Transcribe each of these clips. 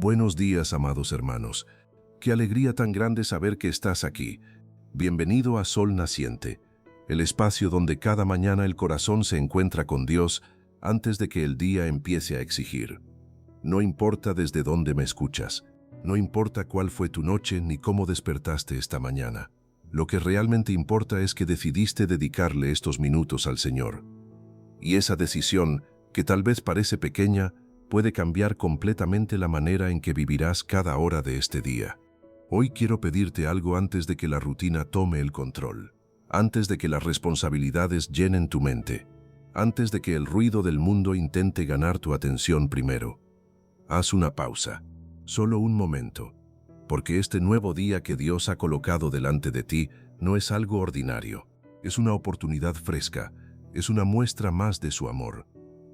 Buenos días, amados hermanos. Qué alegría tan grande saber que estás aquí. Bienvenido a Sol Naciente, el espacio donde cada mañana el corazón se encuentra con Dios antes de que el día empiece a exigir. No importa desde dónde me escuchas, no importa cuál fue tu noche ni cómo despertaste esta mañana. Lo que realmente importa es que decidiste dedicarle estos minutos al Señor. Y esa decisión, que tal vez parece pequeña, puede cambiar completamente la manera en que vivirás cada hora de este día. Hoy quiero pedirte algo antes de que la rutina tome el control, antes de que las responsabilidades llenen tu mente, antes de que el ruido del mundo intente ganar tu atención primero. Haz una pausa, solo un momento, porque este nuevo día que Dios ha colocado delante de ti no es algo ordinario, es una oportunidad fresca, es una muestra más de su amor,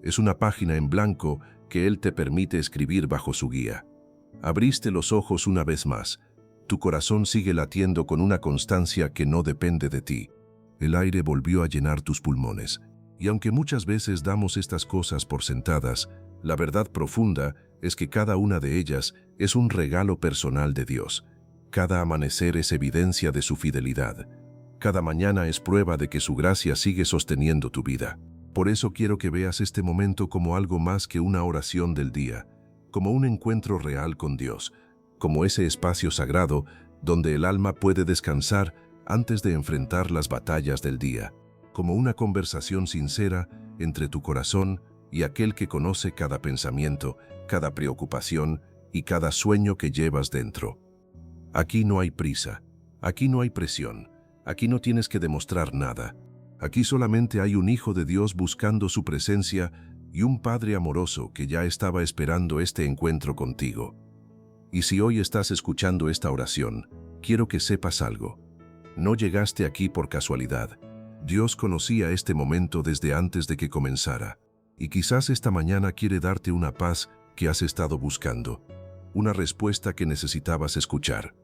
es una página en blanco que Él te permite escribir bajo su guía. Abriste los ojos una vez más. Tu corazón sigue latiendo con una constancia que no depende de ti. El aire volvió a llenar tus pulmones. Y aunque muchas veces damos estas cosas por sentadas, la verdad profunda es que cada una de ellas es un regalo personal de Dios. Cada amanecer es evidencia de su fidelidad. Cada mañana es prueba de que su gracia sigue sosteniendo tu vida. Por eso quiero que veas este momento como algo más que una oración del día, como un encuentro real con Dios, como ese espacio sagrado donde el alma puede descansar antes de enfrentar las batallas del día, como una conversación sincera entre tu corazón y aquel que conoce cada pensamiento, cada preocupación y cada sueño que llevas dentro. Aquí no hay prisa, aquí no hay presión, aquí no tienes que demostrar nada. Aquí solamente hay un Hijo de Dios buscando su presencia y un Padre amoroso que ya estaba esperando este encuentro contigo. Y si hoy estás escuchando esta oración, quiero que sepas algo. No llegaste aquí por casualidad. Dios conocía este momento desde antes de que comenzara. Y quizás esta mañana quiere darte una paz que has estado buscando, una respuesta que necesitabas escuchar,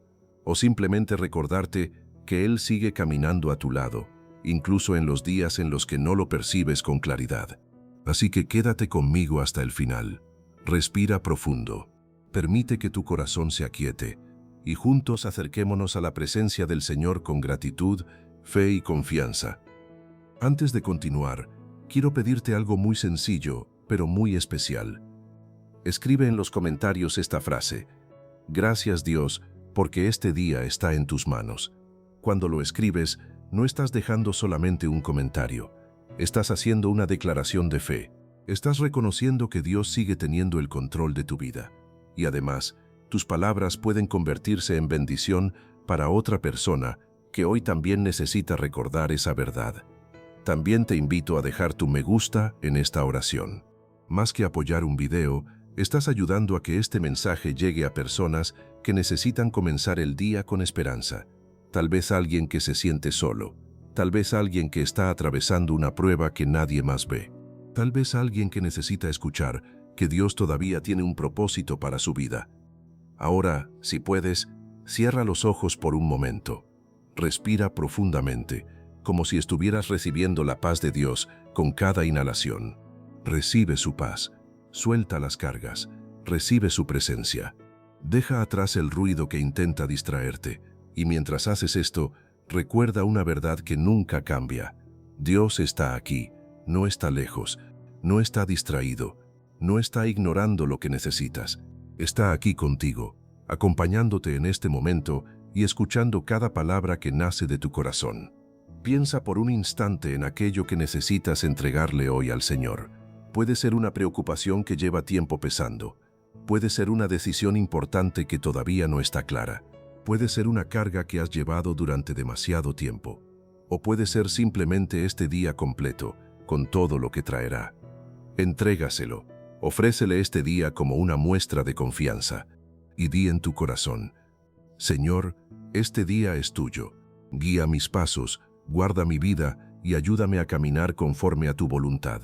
o simplemente recordarte que Él sigue caminando a tu lado, incluso en los días en los que no lo percibes con claridad. Así que quédate conmigo hasta el final. Respira profundo. Permite que tu corazón se aquiete y juntos acerquémonos a la presencia del Señor con gratitud, fe y confianza. Antes de continuar, quiero pedirte algo muy sencillo, pero muy especial. Escribe en los comentarios esta frase: Gracias Dios, porque este día está en tus manos. Cuando lo escribes, no estás dejando solamente un comentario. Estás haciendo una declaración de fe. Estás reconociendo que Dios sigue teniendo el control de tu vida. Y además, tus palabras pueden convertirse en bendición para otra persona que hoy también necesita recordar esa verdad. También te invito a dejar tu me gusta en esta oración. Más que apoyar un video, estás ayudando a que este mensaje llegue a personas que necesitan comenzar el día con esperanza. Tal vez alguien que se siente solo, tal vez alguien que está atravesando una prueba que nadie más ve, tal vez alguien que necesita escuchar que Dios todavía tiene un propósito para su vida. Ahora, si puedes, cierra los ojos por un momento. Respira profundamente, como si estuvieras recibiendo la paz de Dios con cada inhalación. Recibe su paz, suelta las cargas, recibe su presencia. Deja atrás el ruido que intenta distraerte. Y mientras haces esto, recuerda una verdad que nunca cambia. Dios está aquí, no está lejos, no está distraído, no está ignorando lo que necesitas. Está aquí contigo, acompañándote en este momento y escuchando cada palabra que nace de tu corazón. Piensa por un instante en aquello que necesitas entregarle hoy al Señor. Puede ser una preocupación que lleva tiempo pesando. Puede ser una decisión importante que todavía no está clara. Puede ser una carga que has llevado durante demasiado tiempo. O puede ser simplemente este día completo, con todo lo que traerá. Entrégaselo, ofrécele este día como una muestra de confianza. Y di en tu corazón: Señor, este día es tuyo. Guía mis pasos, guarda mi vida y ayúdame a caminar conforme a tu voluntad.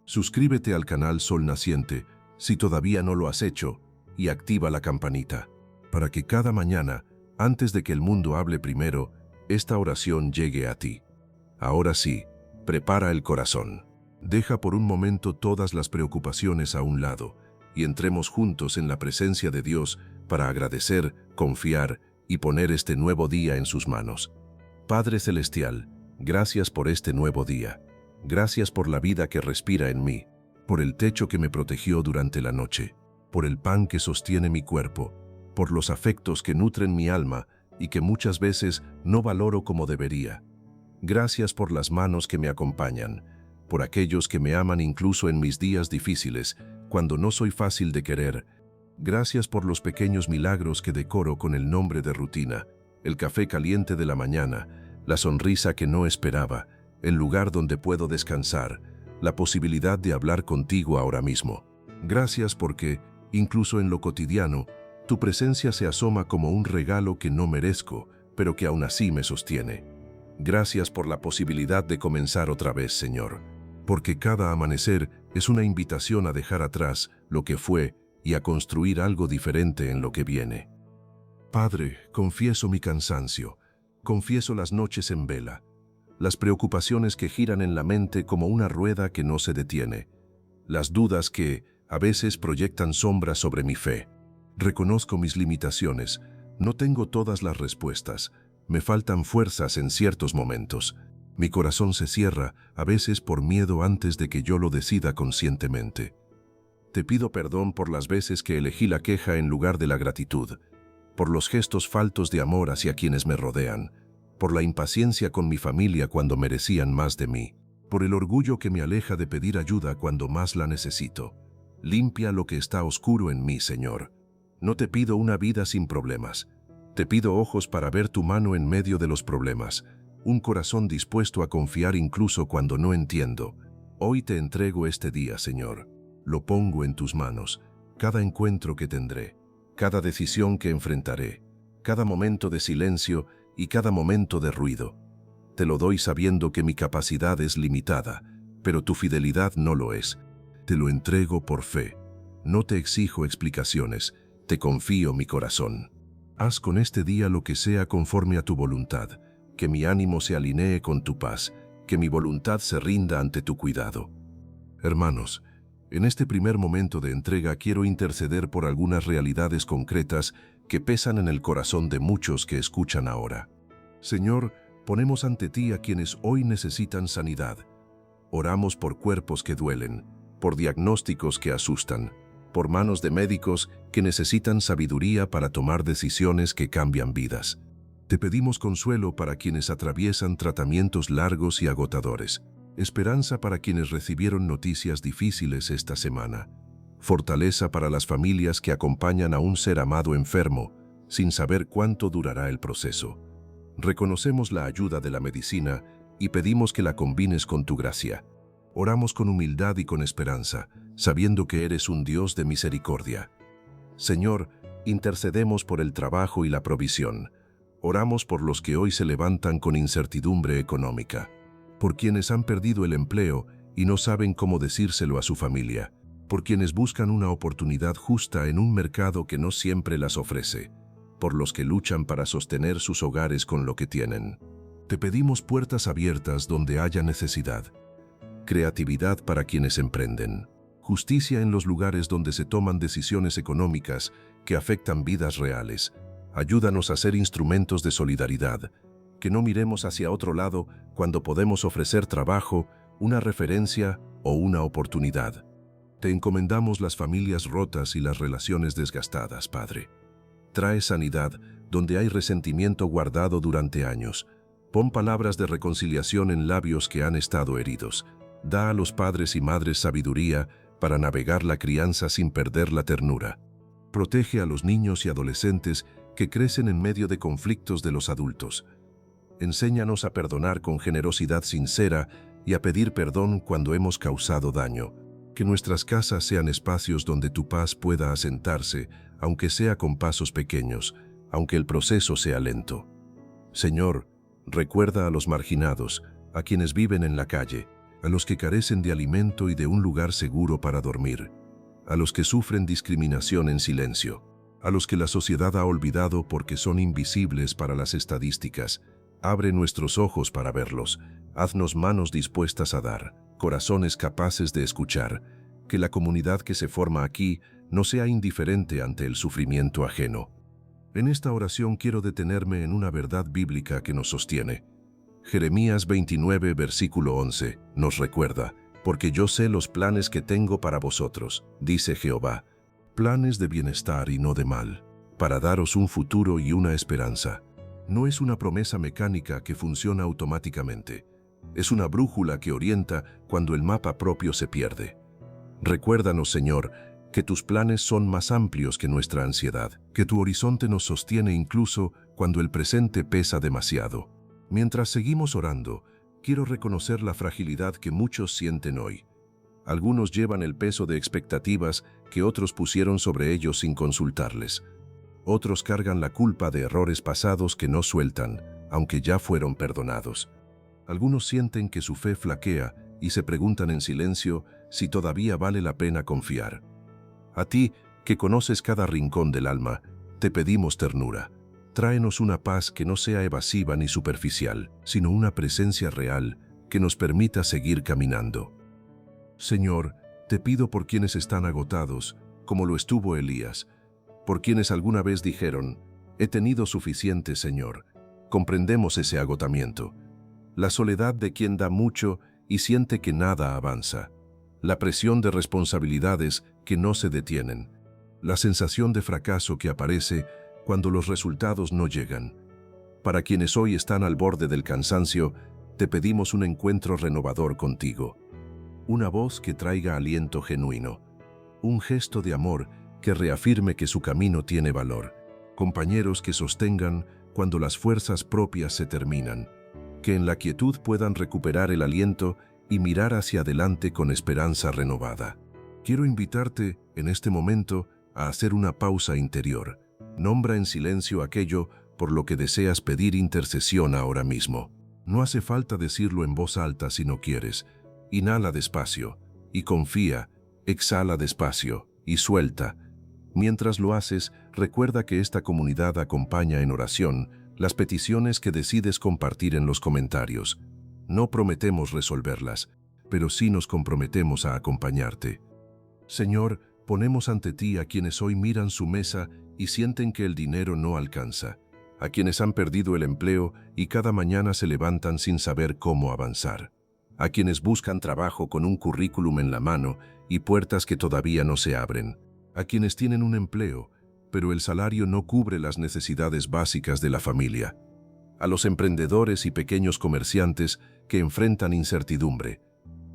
Suscríbete al canal Sol Naciente si todavía no lo has hecho y activa la campanita, para que cada mañana, antes de que el mundo hable primero, esta oración llegue a ti. Ahora sí, prepara el corazón. Deja por un momento todas las preocupaciones a un lado y entremos juntos en la presencia de Dios para agradecer, confiar y poner este nuevo día en sus manos. Padre Celestial, gracias por este nuevo día. Gracias por la vida que respira en mí, por el techo que me protegió durante la noche, por el pan que sostiene mi cuerpo, por los afectos que nutren mi alma y que muchas veces no valoro como debería. Gracias por las manos que me acompañan, por aquellos que me aman incluso en mis días difíciles, cuando no soy fácil de querer. Gracias por los pequeños milagros que decoro con el nombre de rutina, el café caliente de la mañana, la sonrisa que no esperaba, el lugar donde puedo descansar, la posibilidad de hablar contigo ahora mismo. Gracias porque, incluso en lo cotidiano, tu presencia se asoma como un regalo que no merezco, pero que aún así me sostiene. Gracias por la posibilidad de comenzar otra vez, Señor, porque cada amanecer es una invitación a dejar atrás lo que fue y a construir algo diferente en lo que viene. Padre, confieso mi cansancio, confieso las noches en vela, las preocupaciones que giran en la mente como una rueda que no se detiene, las dudas que a veces proyectan sombras sobre mi fe. Reconozco mis limitaciones, no tengo todas las respuestas, me faltan fuerzas en ciertos momentos. Mi corazón se cierra, a veces por miedo antes de que yo lo decida conscientemente. Te pido perdón por las veces que elegí la queja en lugar de la gratitud, por los gestos faltos de amor hacia quienes me rodean, por la impaciencia con mi familia cuando merecían más de mí, por el orgullo que me aleja de pedir ayuda cuando más la necesito. Limpia lo que está oscuro en mí, Señor. No te pido una vida sin problemas. Te pido ojos para ver tu mano en medio de los problemas, un corazón dispuesto a confiar incluso cuando no entiendo. Hoy te entrego este día, Señor. Lo pongo en tus manos, cada encuentro que tendré, cada decisión que enfrentaré, cada momento de silencio y cada momento de ruido. Te lo doy sabiendo que mi capacidad es limitada, pero tu fidelidad no lo es. Te lo entrego por fe. No te exijo explicaciones, te confío mi corazón. Haz con este día lo que sea conforme a tu voluntad, que mi ánimo se alinee con tu paz, que mi voluntad se rinda ante tu cuidado. Hermanos, en este primer momento de entrega quiero interceder por algunas realidades concretas que pesan en el corazón de muchos que escuchan ahora. Señor, ponemos ante ti a quienes hoy necesitan sanidad. Oramos por cuerpos que duelen, por diagnósticos que asustan, por manos de médicos que necesitan sabiduría para tomar decisiones que cambian vidas. Te pedimos consuelo para quienes atraviesan tratamientos largos y agotadores, esperanza para quienes recibieron noticias difíciles esta semana, fortaleza para las familias que acompañan a un ser amado enfermo, sin saber cuánto durará el proceso. Reconocemos la ayuda de la medicina y pedimos que la combines con tu gracia. Oramos con humildad y con esperanza, sabiendo que eres un Dios de misericordia. Señor, intercedemos por el trabajo y la provisión. Oramos por los que hoy se levantan con incertidumbre económica, por quienes han perdido el empleo y no saben cómo decírselo a su familia, por quienes buscan una oportunidad justa en un mercado que no siempre las ofrece, por los que luchan para sostener sus hogares con lo que tienen. Te pedimos puertas abiertas donde haya necesidad, creatividad para quienes emprenden, justicia en los lugares donde se toman decisiones económicas que afectan vidas reales. Ayúdanos a ser instrumentos de solidaridad, que no miremos hacia otro lado cuando podemos ofrecer trabajo, una referencia o una oportunidad. Te encomendamos las familias rotas y las relaciones desgastadas, Padre. Trae sanidad donde hay resentimiento guardado durante años. Pon palabras de reconciliación en labios que han estado heridos. Da a los padres y madres sabiduría para navegar la crianza sin perder la ternura. Protege a los niños y adolescentes que crecen en medio de conflictos de los adultos. Enséñanos a perdonar con generosidad sincera y a pedir perdón cuando hemos causado daño. Que nuestras casas sean espacios donde tu paz pueda asentarse, aunque sea con pasos pequeños, aunque el proceso sea lento. Señor, recuerda a los marginados, a quienes viven en la calle, a los que carecen de alimento y de un lugar seguro para dormir, a los que sufren discriminación en silencio, a los que la sociedad ha olvidado porque son invisibles para las estadísticas. Abre nuestros ojos para verlos, haznos manos dispuestas a dar, corazones capaces de escuchar, que la comunidad que se forma aquí no sea indiferente ante el sufrimiento ajeno. En esta oración quiero detenerme en una verdad bíblica que nos sostiene. Jeremías 29, versículo 11, nos recuerda: «Porque yo sé los planes que tengo para vosotros, dice Jehová, planes de bienestar y no de mal, para daros un futuro y una esperanza». No es una promesa mecánica que funciona automáticamente. Es una brújula que orienta cuando el mapa propio se pierde. Recuérdanos, Señor, que tus planes son más amplios que nuestra ansiedad, que tu horizonte nos sostiene incluso cuando el presente pesa demasiado. Mientras seguimos orando, quiero reconocer la fragilidad que muchos sienten hoy. Algunos llevan el peso de expectativas que otros pusieron sobre ellos sin consultarles. Otros cargan la culpa de errores pasados que no sueltan, aunque ya fueron perdonados. Algunos sienten que su fe flaquea y se preguntan en silencio si todavía vale la pena confiar. A ti, que conoces cada rincón del alma, te pedimos ternura. Tráenos una paz que no sea evasiva ni superficial, sino una presencia real que nos permita seguir caminando. Señor, te pido por quienes están agotados, como lo estuvo Elías, por quienes alguna vez dijeron: «He tenido suficiente, Señor». Comprendemos ese agotamiento. La soledad de quien da mucho y siente que nada avanza. La presión de responsabilidades que no se detienen. La sensación de fracaso que aparece cuando los resultados no llegan. Para quienes hoy están al borde del cansancio, te pedimos un encuentro renovador contigo. Una voz que traiga aliento genuino. Un gesto de amor que reafirme que su camino tiene valor. Compañeros que sostengan cuando las fuerzas propias se terminan. Que en la quietud puedan recuperar el aliento y mirar hacia adelante con esperanza renovada. Quiero invitarte, en este momento, a hacer una pausa interior. Nombra en silencio aquello por lo que deseas pedir intercesión ahora mismo. No hace falta decirlo en voz alta si no quieres. Inhala despacio y confía. Exhala despacio y suelta. Mientras lo haces, recuerda que esta comunidad acompaña en oración las peticiones que decides compartir en los comentarios. No prometemos resolverlas, pero sí nos comprometemos a acompañarte. Señor, ponemos ante ti a quienes hoy miran su mesa y sienten que el dinero no alcanza, a quienes han perdido el empleo y cada mañana se levantan sin saber cómo avanzar, a quienes buscan trabajo con un currículum en la mano y puertas que todavía no se abren, a quienes tienen un empleo, pero el salario no cubre las necesidades básicas de la familia, a los emprendedores y pequeños comerciantes que enfrentan incertidumbre.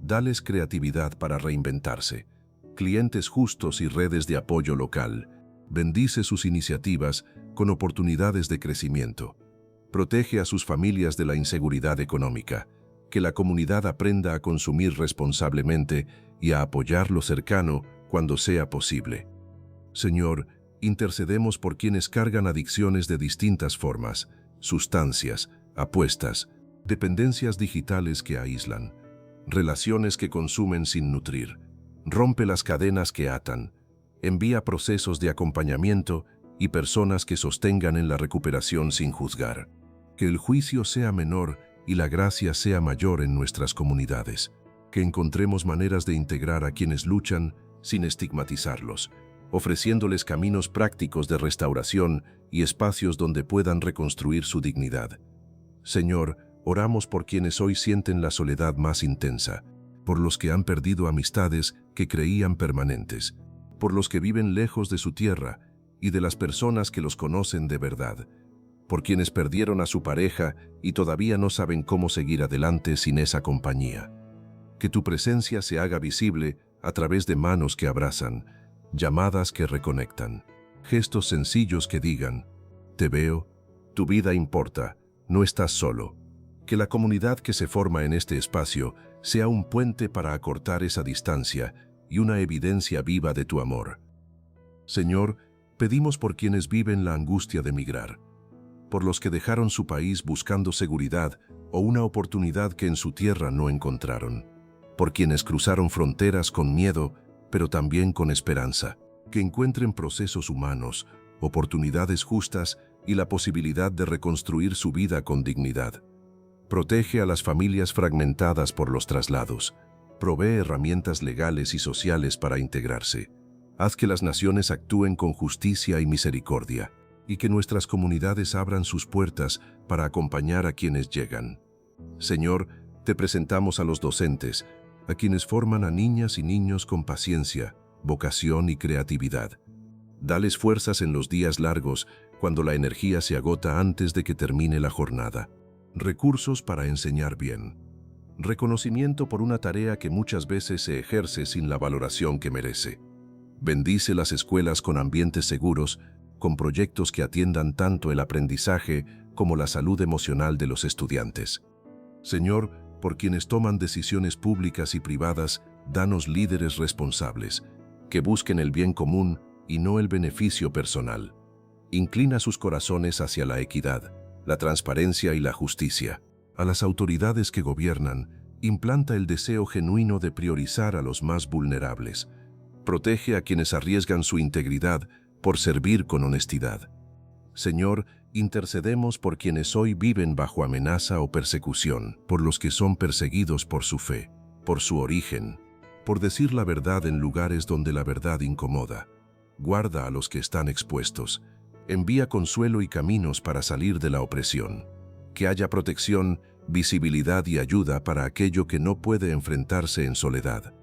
Dales creatividad para reinventarse, clientes justos y redes de apoyo local. Bendice sus iniciativas con oportunidades de crecimiento. Protege a sus familias de la inseguridad económica. Que la comunidad aprenda a consumir responsablemente y a apoyar lo cercano cuando sea posible. Señor, intercedemos por quienes cargan adicciones de distintas formas, sustancias, apuestas, dependencias digitales que aíslan, relaciones que consumen sin nutrir. Rompe las cadenas que atan. Envía procesos de acompañamiento y personas que sostengan en la recuperación sin juzgar. Que el juicio sea menor y la gracia sea mayor en nuestras comunidades. Que encontremos maneras de integrar a quienes luchan sin estigmatizarlos, ofreciéndoles caminos prácticos de restauración y espacios donde puedan reconstruir su dignidad. Señor, oramos por quienes hoy sienten la soledad más intensa, por los que han perdido amistades que creían permanentes, por los que viven lejos de su tierra y de las personas que los conocen de verdad, por quienes perdieron a su pareja y todavía no saben cómo seguir adelante sin esa compañía. Que tu presencia se haga visible a través de manos que abrazan, llamadas que reconectan, gestos sencillos que digan: «Te veo, tu vida importa, no estás solo». Que la comunidad que se forma en este espacio sea un puente para acortar esa distancia y una evidencia viva de tu amor. Señor, pedimos por quienes viven la angustia de migrar, por los que dejaron su país buscando seguridad o una oportunidad que en su tierra no encontraron, por quienes cruzaron fronteras con miedo, pero también con esperanza, que encuentren procesos humanos, oportunidades justas y la posibilidad de reconstruir su vida con dignidad. Protege a las familias fragmentadas por los traslados. Provee herramientas legales y sociales para integrarse. Haz que las naciones actúen con justicia y misericordia, y que nuestras comunidades abran sus puertas para acompañar a quienes llegan. Señor, te presentamos a los docentes, a quienes forman a niñas y niños con paciencia, vocación y creatividad. Dales fuerzas en los días largos, cuando la energía se agota antes de que termine la jornada. Recursos para enseñar bien. Reconocimiento por una tarea que muchas veces se ejerce sin la valoración que merece. Bendice las escuelas con ambientes seguros, con proyectos que atiendan tanto el aprendizaje como la salud emocional de los estudiantes. Señor, por quienes toman decisiones públicas y privadas, danos líderes responsables, que busquen el bien común y no el beneficio personal. Inclina sus corazones hacia la equidad, la transparencia y la justicia. A las autoridades que gobiernan, implanta el deseo genuino de priorizar a los más vulnerables. Protege a quienes arriesgan su integridad por servir con honestidad. Señor, intercedemos por quienes hoy viven bajo amenaza o persecución, por los que son perseguidos por su fe, por su origen, por decir la verdad en lugares donde la verdad incomoda. Guarda a los que están expuestos. Envía consuelo y caminos para salir de la opresión. Que haya protección, visibilidad y ayuda para aquello que no puede enfrentarse en soledad.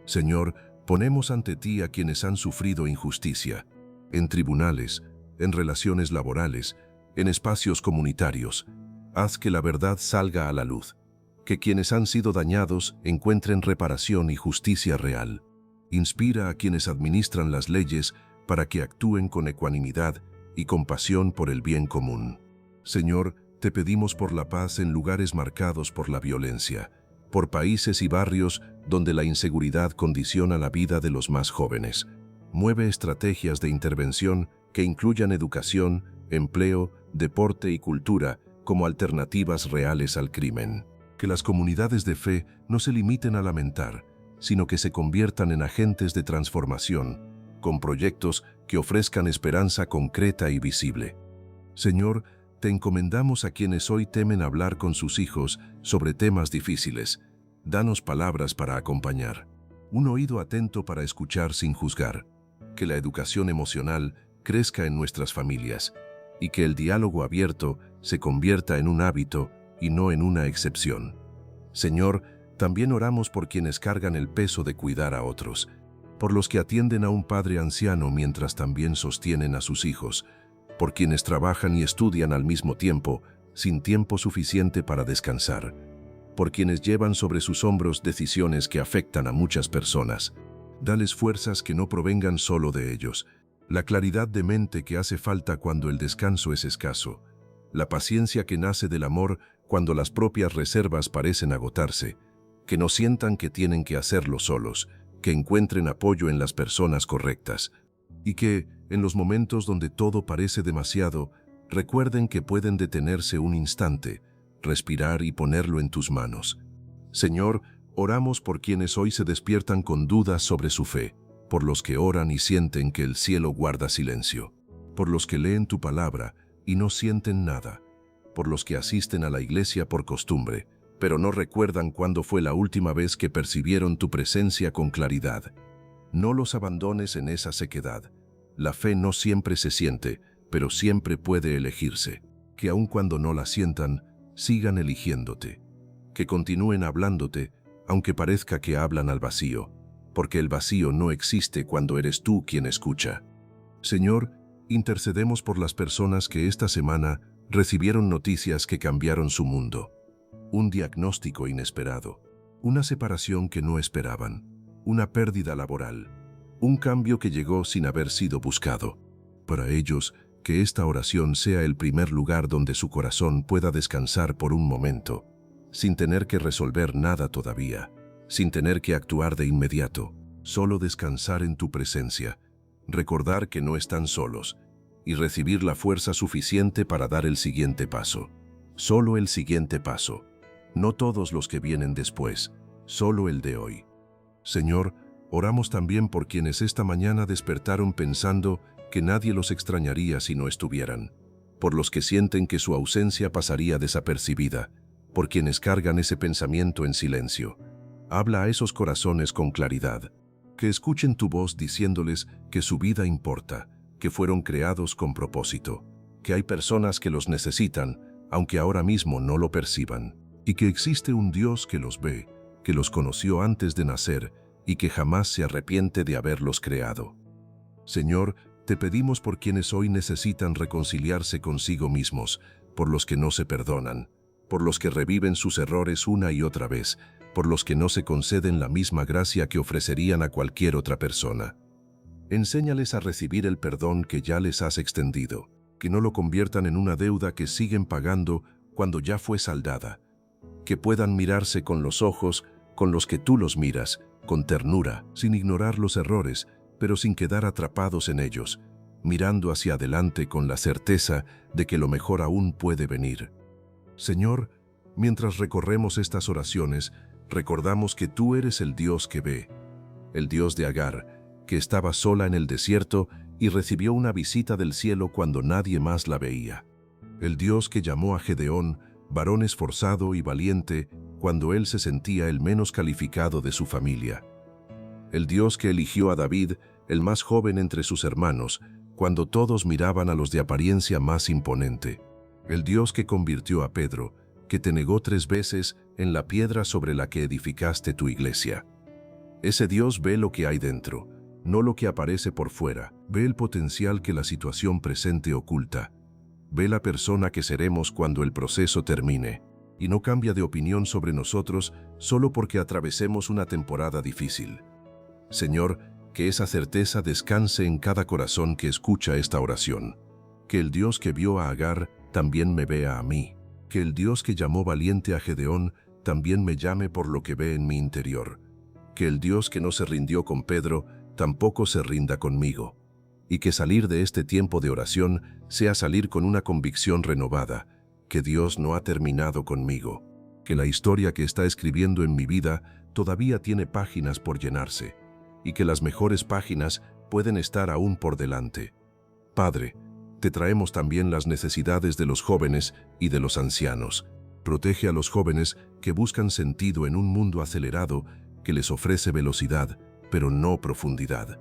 Señor, ponemos ante ti a quienes han sufrido injusticia, en tribunales, en relaciones laborales, en espacios comunitarios. Haz que la verdad salga a la luz, que quienes han sido dañados encuentren reparación y justicia real. Inspira a quienes administran las leyes para que actúen con ecuanimidad y compasión por el bien común. Señor, te pedimos por la paz en lugares marcados por la violencia, por países y barrios donde la inseguridad condiciona la vida de los más jóvenes. Mueve estrategias de intervención que incluyan educación, empleo, deporte y cultura como alternativas reales al crimen. Que las comunidades de fe no se limiten a lamentar, sino que se conviertan en agentes de transformación, con proyectos que ofrezcan esperanza concreta y visible. Señor, te encomendamos a quienes hoy temen hablar con sus hijos sobre temas difíciles. Danos palabras para acompañar, un oído atento para escuchar sin juzgar, que la educación emocional crezca en nuestras familias y que el diálogo abierto se convierta en un hábito y no en una excepción. Señor, también oramos por quienes cargan el peso de cuidar a otros, por los que atienden a un padre anciano mientras también sostienen a sus hijos, por quienes trabajan y estudian al mismo tiempo, sin tiempo suficiente para descansar, por quienes llevan sobre sus hombros decisiones que afectan a muchas personas. Dales fuerzas que no provengan solo de ellos, la claridad de mente que hace falta cuando el descanso es escaso, la paciencia que nace del amor cuando las propias reservas parecen agotarse, que no sientan que tienen que hacerlo solos, que encuentren apoyo en las personas correctas, y que, en los momentos donde todo parece demasiado, recuerden que pueden detenerse un instante, respirar y ponerlo en tus manos. Señor, oramos por quienes hoy se despiertan con dudas sobre su fe, por los que oran y sienten que el cielo guarda silencio, por los que leen tu palabra y no sienten nada, por los que asisten a la iglesia por costumbre, pero no recuerdan cuándo fue la última vez que percibieron tu presencia con claridad. No los abandones en esa sequedad. La fe no siempre se siente, pero siempre puede elegirse. Que aun cuando no la sientan, sigan eligiéndote. Que continúen hablándote, aunque parezca que hablan al vacío, porque el vacío no existe cuando eres tú quien escucha. Señor, intercedemos por las personas que esta semana recibieron noticias que cambiaron su mundo. Un diagnóstico inesperado, una separación que no esperaban, una pérdida laboral, un cambio que llegó sin haber sido buscado. Para ellos, que esta oración sea el primer lugar donde su corazón pueda descansar por un momento, sin tener que resolver nada todavía, sin tener que actuar de inmediato, solo descansar en tu presencia, recordar que no están solos y recibir la fuerza suficiente para dar el siguiente paso. Solo el siguiente paso. No todos los que vienen después, solo el de hoy. Señor, oramos también por quienes esta mañana despertaron pensando que nadie los extrañaría si no estuvieran, por los que sienten que su ausencia pasaría desapercibida, por quienes cargan ese pensamiento en silencio. Habla a esos corazones con claridad, que escuchen tu voz diciéndoles que su vida importa, que fueron creados con propósito, que hay personas que los necesitan, aunque ahora mismo no lo perciban, y que existe un Dios que los ve, que los conoció antes de nacer y que jamás se arrepiente de haberlos creado. Señor, te pedimos por quienes hoy necesitan reconciliarse consigo mismos, por los que no se perdonan, por los que reviven sus errores una y otra vez, por los que no se conceden la misma gracia que ofrecerían a cualquier otra persona. Enséñales a recibir el perdón que ya les has extendido, que no lo conviertan en una deuda que siguen pagando cuando ya fue saldada, que puedan mirarse con los ojos con los que tú los miras, con ternura, sin ignorar los errores, pero sin quedar atrapados en ellos, mirando hacia adelante con la certeza de que lo mejor aún puede venir. Señor, mientras recorremos estas oraciones, recordamos que tú eres el Dios que ve, el Dios de Agar, que estaba sola en el desierto y recibió una visita del cielo cuando nadie más la veía. El Dios que llamó a Gedeón, varón esforzado y valiente, cuando él se sentía el menos calificado de su familia. El Dios que eligió a David, el más joven entre sus hermanos, cuando todos miraban a los de apariencia más imponente. El Dios que convirtió a Pedro, que te negó 3 veces en la piedra sobre la que edificaste tu iglesia. Ese Dios ve lo que hay dentro, no lo que aparece por fuera. Ve el potencial que la situación presente oculta. Ve la persona que seremos cuando el proceso termine, y no cambia de opinión sobre nosotros solo porque atravesemos una temporada difícil. Señor, que esa certeza descanse en cada corazón que escucha esta oración. Que el Dios que vio a Agar también me vea a mí. Que el Dios que llamó valiente a Gedeón también me llame por lo que ve en mi interior. Que el Dios que no se rindió con Pedro tampoco se rinda conmigo. Y que salir de este tiempo de oración sea salir con una convicción renovada, que Dios no ha terminado conmigo, que la historia que está escribiendo en mi vida todavía tiene páginas por llenarse, y que las mejores páginas pueden estar aún por delante. Padre, te traemos también las necesidades de los jóvenes y de los ancianos. Protege a los jóvenes que buscan sentido en un mundo acelerado que les ofrece velocidad, pero no profundidad.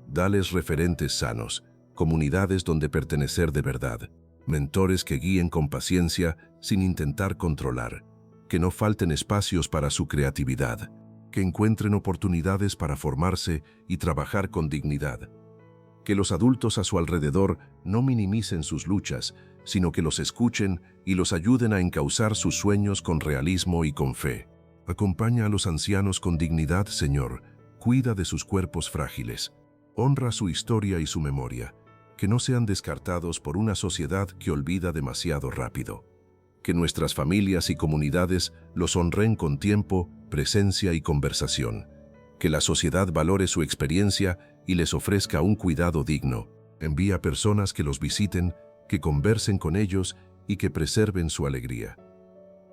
Dales referentes sanos, comunidades donde pertenecer de verdad, mentores que guíen con paciencia sin intentar controlar, que no falten espacios para su creatividad, que encuentren oportunidades para formarse y trabajar con dignidad. Que los adultos a su alrededor no minimicen sus luchas, sino que los escuchen y los ayuden a encauzar sus sueños con realismo y con fe. Acompaña a los ancianos con dignidad, Señor, cuida de sus cuerpos frágiles. Honra su historia y su memoria, que no sean descartados por una sociedad que olvida demasiado rápido. Que nuestras familias y comunidades los honren con tiempo, presencia y conversación. Que la sociedad valore su experiencia y les ofrezca un cuidado digno. Envía personas que los visiten, que conversen con ellos y que preserven su alegría.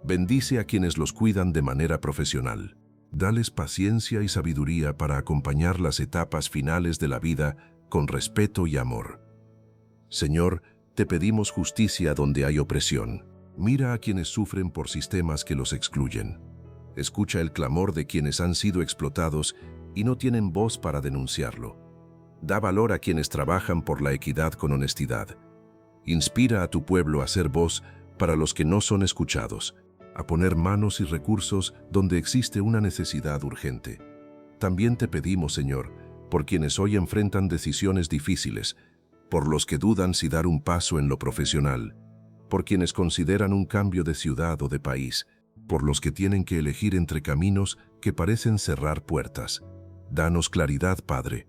Bendice a quienes los cuidan de manera profesional. Dales paciencia y sabiduría para acompañar las etapas finales de la vida con respeto y amor. Señor, te pedimos justicia donde hay opresión. Mira a quienes sufren por sistemas que los excluyen. Escucha el clamor de quienes han sido explotados y no tienen voz para denunciarlo. Da valor a quienes trabajan por la equidad con honestidad. Inspira a tu pueblo a ser voz para los que no son escuchados, a poner manos y recursos donde existe una necesidad urgente. También te pedimos, Señor, por quienes hoy enfrentan decisiones difíciles, por los que dudan si dar un paso en lo profesional, por quienes consideran un cambio de ciudad o de país, por los que tienen que elegir entre caminos que parecen cerrar puertas. Danos claridad, Padre,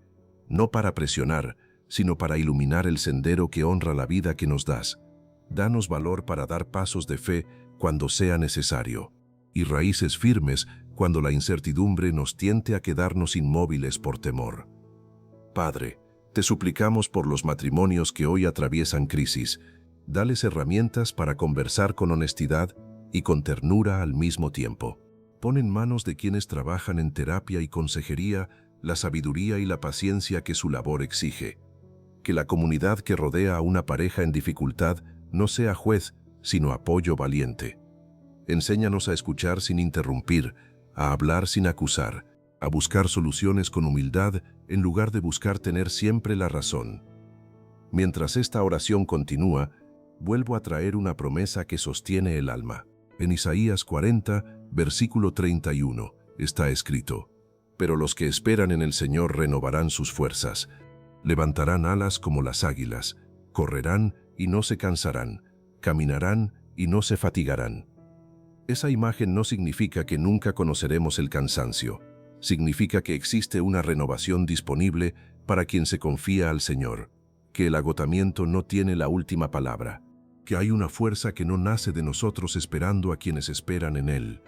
no para presionar, sino para iluminar el sendero que honra la vida que nos das. Danos valor para dar pasos de fe cuando sea necesario, y raíces firmes cuando la incertidumbre nos tiente a quedarnos inmóviles por temor. Padre, te suplicamos por los matrimonios que hoy atraviesan crisis. Dales herramientas para conversar con honestidad y con ternura al mismo tiempo. Pon en manos de quienes trabajan en terapia y consejería la sabiduría y la paciencia que su labor exige. Que la comunidad que rodea a una pareja en dificultad no sea juez, sino apoyo valiente. Enséñanos a escuchar sin interrumpir, a hablar sin acusar, a buscar soluciones con humildad en lugar de buscar tener siempre la razón. Mientras esta oración continúa, vuelvo a traer una promesa que sostiene el alma. En Isaías 40, versículo 31, está escrito: «Pero los que esperan en el Señor renovarán sus fuerzas, levantarán alas como las águilas, correrán y no se cansarán, caminarán y no se fatigarán». Esa imagen no significa que nunca conoceremos el cansancio. Significa que existe una renovación disponible para quien se confía al Señor, que el agotamiento no tiene la última palabra, que hay una fuerza que no nace de nosotros esperando a quienes esperan en Él.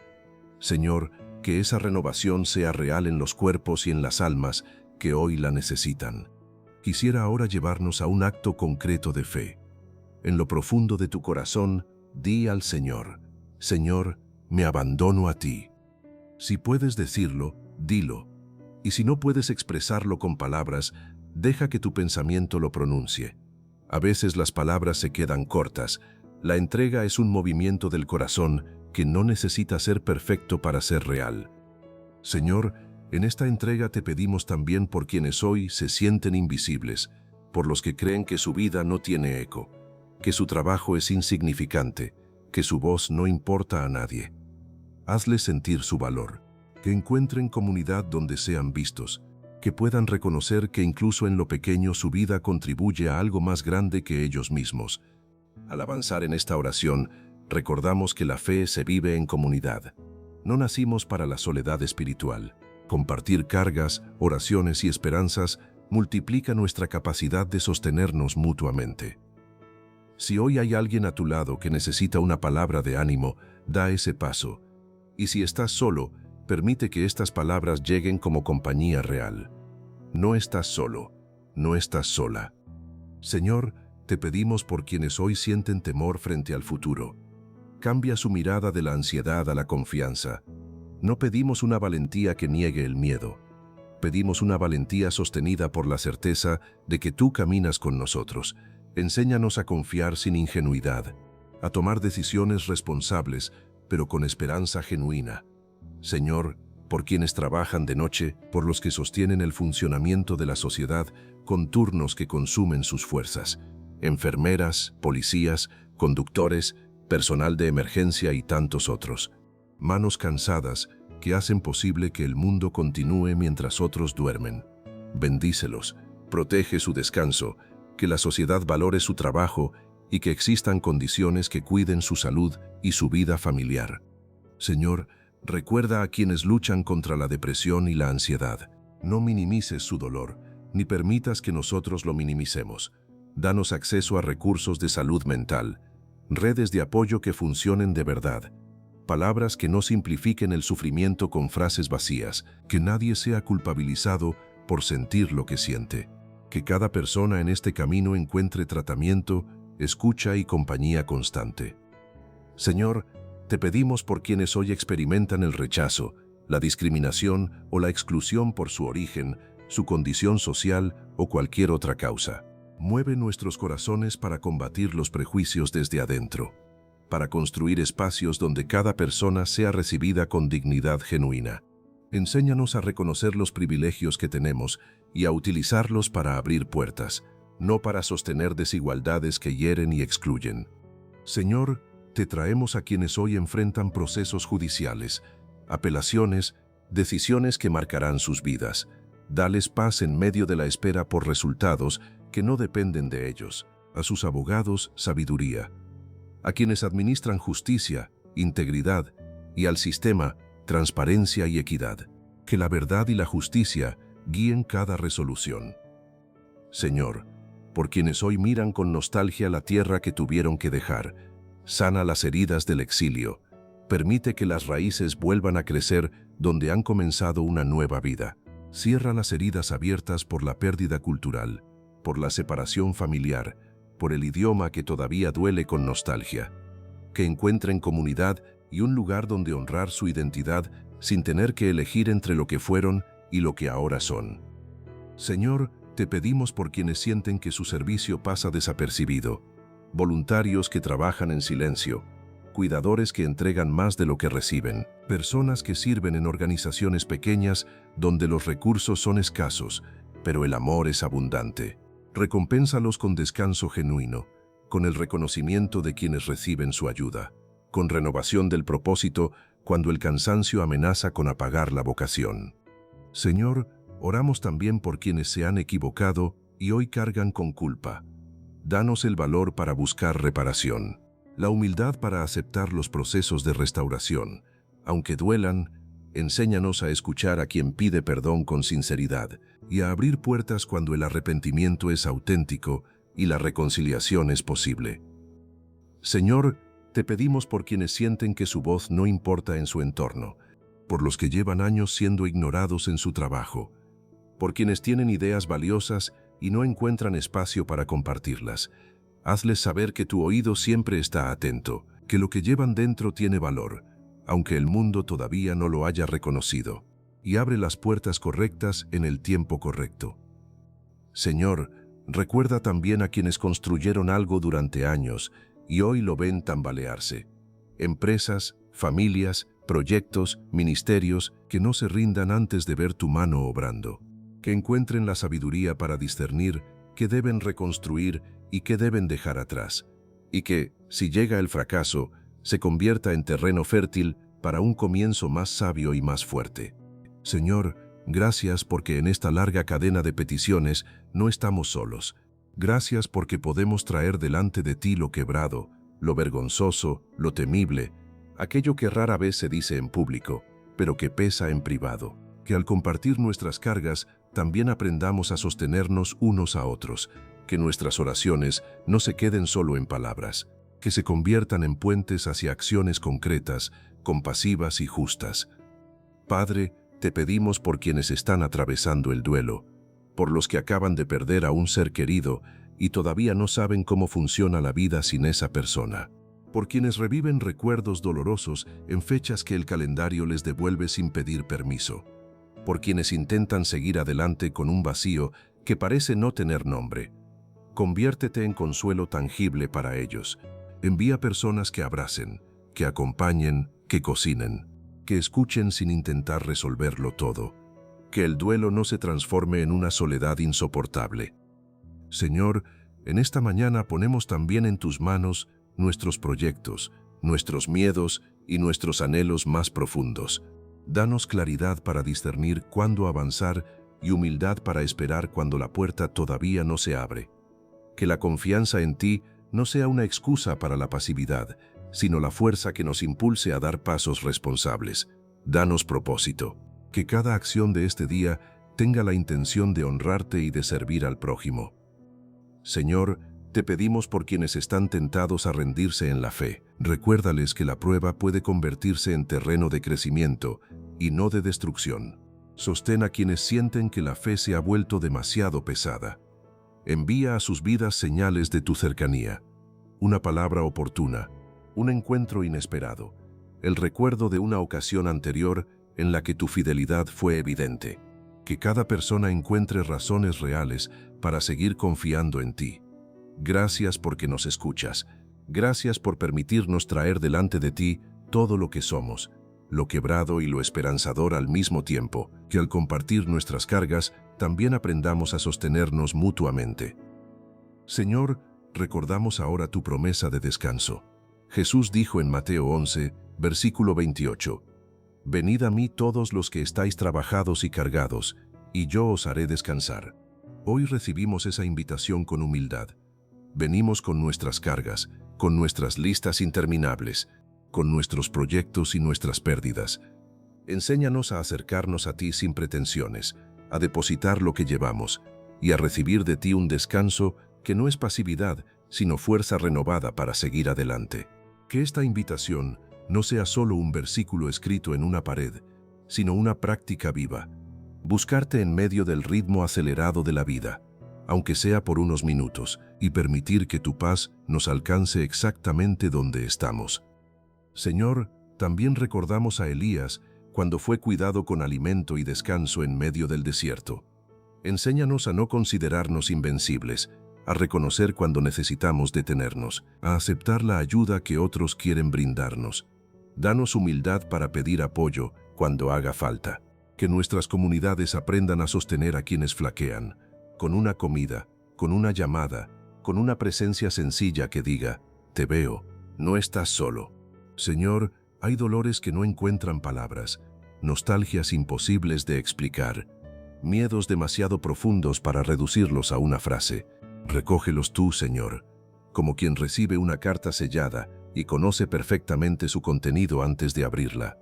Señor, que esa renovación sea real en los cuerpos y en las almas que hoy la necesitan. Quisiera ahora llevarnos a un acto concreto de fe. En lo profundo de tu corazón, di al Señor: «Señor, me abandono a ti». Si puedes decirlo, dilo. Y si no puedes expresarlo con palabras, deja que tu pensamiento lo pronuncie. A veces las palabras se quedan cortas. La entrega es un movimiento del corazón que no necesita ser perfecto para ser real. Señor, en esta entrega te pedimos también por quienes hoy se sienten invisibles, por los que creen que su vida no tiene eco, que su trabajo es insignificante, que su voz no importa a nadie. Hazles sentir su valor, que encuentren comunidad donde sean vistos, que puedan reconocer que incluso en lo pequeño su vida contribuye a algo más grande que ellos mismos. Al avanzar en esta oración, recordamos que la fe se vive en comunidad. No nacimos para la soledad espiritual. Compartir cargas, oraciones y esperanzas multiplica nuestra capacidad de sostenernos mutuamente. Si hoy hay alguien a tu lado que necesita una palabra de ánimo, da ese paso. Y si estás solo, permite que estas palabras lleguen como compañía real. No estás solo, no estás sola. Señor, te pedimos por quienes hoy sienten temor frente al futuro. Cambia su mirada de la ansiedad a la confianza. No pedimos una valentía que niegue el miedo. Pedimos una valentía sostenida por la certeza de que tú caminas con nosotros. Enséñanos a confiar sin ingenuidad, a tomar decisiones responsables, pero con esperanza genuina. Señor, por quienes trabajan de noche, por los que sostienen el funcionamiento de la sociedad con turnos que consumen sus fuerzas, enfermeras, policías, conductores, personal de emergencia y tantos otros. Manos cansadas que hacen posible que el mundo continúe mientras otros duermen. Bendícelos, protege su descanso, que la sociedad valore su trabajo y que existan condiciones que cuiden su salud y su vida familiar. Señor, recuerda a quienes luchan contra la depresión y la ansiedad. No minimices su dolor, ni permitas que nosotros lo minimicemos. Danos acceso a recursos de salud mental, redes de apoyo que funcionen de verdad, palabras que no simplifiquen el sufrimiento con frases vacías, que nadie sea culpabilizado por sentir lo que siente. Que cada persona en este camino encuentre tratamiento, escucha y compañía constante. Señor, te pedimos por quienes hoy experimentan el rechazo, la discriminación o la exclusión por su origen, su condición social o cualquier otra causa. Mueve nuestros corazones para combatir los prejuicios desde adentro, para construir espacios donde cada persona sea recibida con dignidad genuina. Enséñanos a reconocer los privilegios que tenemos y a utilizarlos para abrir puertas, no para sostener desigualdades que hieren y excluyen. Señor, te traemos a quienes hoy enfrentan procesos judiciales, apelaciones, decisiones que marcarán sus vidas. Dales paz en medio de la espera por resultados que no dependen de ellos. A sus abogados, sabiduría. A quienes administran justicia, integridad, y al sistema, transparencia y equidad. Que la verdad y la justicia guíen cada resolución. Señor, por quienes hoy miran con nostalgia la tierra que tuvieron que dejar, sana las heridas del exilio, permite que las raíces vuelvan a crecer donde han comenzado una nueva vida. Cierra las heridas abiertas por la pérdida cultural, por la separación familiar, por el idioma que todavía duele con nostalgia. Que encuentren comunidad y un lugar donde honrar su identidad sin tener que elegir entre lo que fueron y lo que ahora son. Señor, te pedimos por quienes sienten que su servicio pasa desapercibido, voluntarios que trabajan en silencio, cuidadores que entregan más de lo que reciben, personas que sirven en organizaciones pequeñas donde los recursos son escasos, pero el amor es abundante. Recompénsalos con descanso genuino, con el reconocimiento de quienes reciben su ayuda, con renovación del propósito cuando el cansancio amenaza con apagar la vocación. Señor, oramos también por quienes se han equivocado y hoy cargan con culpa. Danos el valor para buscar reparación, la humildad para aceptar los procesos de restauración. Aunque duelan, enséñanos a escuchar a quien pide perdón con sinceridad y a abrir puertas cuando el arrepentimiento es auténtico y la reconciliación es posible. Señor, te pedimos por quienes sienten que su voz no importa en su entorno, por los que llevan años siendo ignorados en su trabajo, por quienes tienen ideas valiosas y no encuentran espacio para compartirlas. Hazles saber que tu oído siempre está atento, que lo que llevan dentro tiene valor, aunque el mundo todavía no lo haya reconocido, y abre las puertas correctas en el tiempo correcto. Señor, recuerda también a quienes construyeron algo durante años y hoy lo ven tambalearse. Empresas, familias, proyectos, ministerios que no se rindan antes de ver tu mano obrando. Que encuentren la sabiduría para discernir qué deben reconstruir y qué deben dejar atrás. Y que, si llega el fracaso, se convierta en terreno fértil para un comienzo más sabio y más fuerte. Señor, gracias porque en esta larga cadena de peticiones no estamos solos. Gracias porque podemos traer delante de ti lo quebrado, lo vergonzoso, lo temible, aquello que rara vez se dice en público, pero que pesa en privado. Que al compartir nuestras cargas, también aprendamos a sostenernos unos a otros. Que nuestras oraciones no se queden solo en palabras, que se conviertan en puentes hacia acciones concretas, compasivas y justas. Padre, te pedimos por quienes están atravesando el duelo, por los que acaban de perder a un ser querido y todavía no saben cómo funciona la vida sin esa persona, por quienes reviven recuerdos dolorosos en fechas que el calendario les devuelve sin pedir permiso, por quienes intentan seguir adelante con un vacío que parece no tener nombre. Conviértete en consuelo tangible para ellos. Envía personas que abracen, que acompañen, que cocinen, que escuchen sin intentar resolverlo todo. Que el duelo no se transforme en una soledad insoportable. Señor, en esta mañana ponemos también en tus manos nuestros proyectos, nuestros miedos y nuestros anhelos más profundos. Danos claridad para discernir cuándo avanzar y humildad para esperar cuando la puerta todavía no se abre. Que la confianza en ti no sea una excusa para la pasividad, sino la fuerza que nos impulse a dar pasos responsables. Danos propósito. Que cada acción de este día tenga la intención de honrarte y de servir al prójimo. Señor, te pedimos por quienes están tentados a rendirse en la fe. Recuérdales que la prueba puede convertirse en terreno de crecimiento y no de destrucción. Sostén a quienes sienten que la fe se ha vuelto demasiado pesada. Envía a sus vidas señales de tu cercanía. Una palabra oportuna, un encuentro inesperado, el recuerdo de una ocasión anterior en la que tu fidelidad fue evidente. Que cada persona encuentre razones reales para seguir confiando en ti. Gracias porque nos escuchas. Gracias por permitirnos traer delante de ti todo lo que somos, lo quebrado y lo esperanzador al mismo tiempo. Que al compartir nuestras cargas, también aprendamos a sostenernos mutuamente. Señor, recordamos ahora tu promesa de descanso. Jesús dijo en Mateo 11, versículo 28, «Venid a mí todos los que estáis trabajados y cargados, y yo os haré descansar». Hoy recibimos esa invitación con humildad. Venimos con nuestras cargas, con nuestras listas interminables, con nuestros proyectos y nuestras pérdidas. Enséñanos a acercarnos a ti sin pretensiones, a depositar lo que llevamos y a recibir de ti un descanso que no es pasividad, sino fuerza renovada para seguir adelante. Que esta invitación no sea solo un versículo escrito en una pared, sino una práctica viva. Buscarte en medio del ritmo acelerado de la vida, aunque sea por unos minutos, y permitir que tu paz nos alcance exactamente donde estamos. Señor, también recordamos a Elías cuando fue cuidado con alimento y descanso en medio del desierto. Enséñanos a no considerarnos invencibles, a reconocer cuando necesitamos detenernos, a aceptar la ayuda que otros quieren brindarnos. Danos humildad para pedir apoyo cuando haga falta. Que nuestras comunidades aprendan a sostener a quienes flaquean, con una comida, con una llamada, con una presencia sencilla que diga, te veo, no estás solo. Señor, hay dolores que no encuentran palabras, nostalgias imposibles de explicar, miedos demasiado profundos para reducirlos a una frase. Recógelos tú, Señor, como quien recibe una carta sellada y conoce perfectamente su contenido antes de abrirla.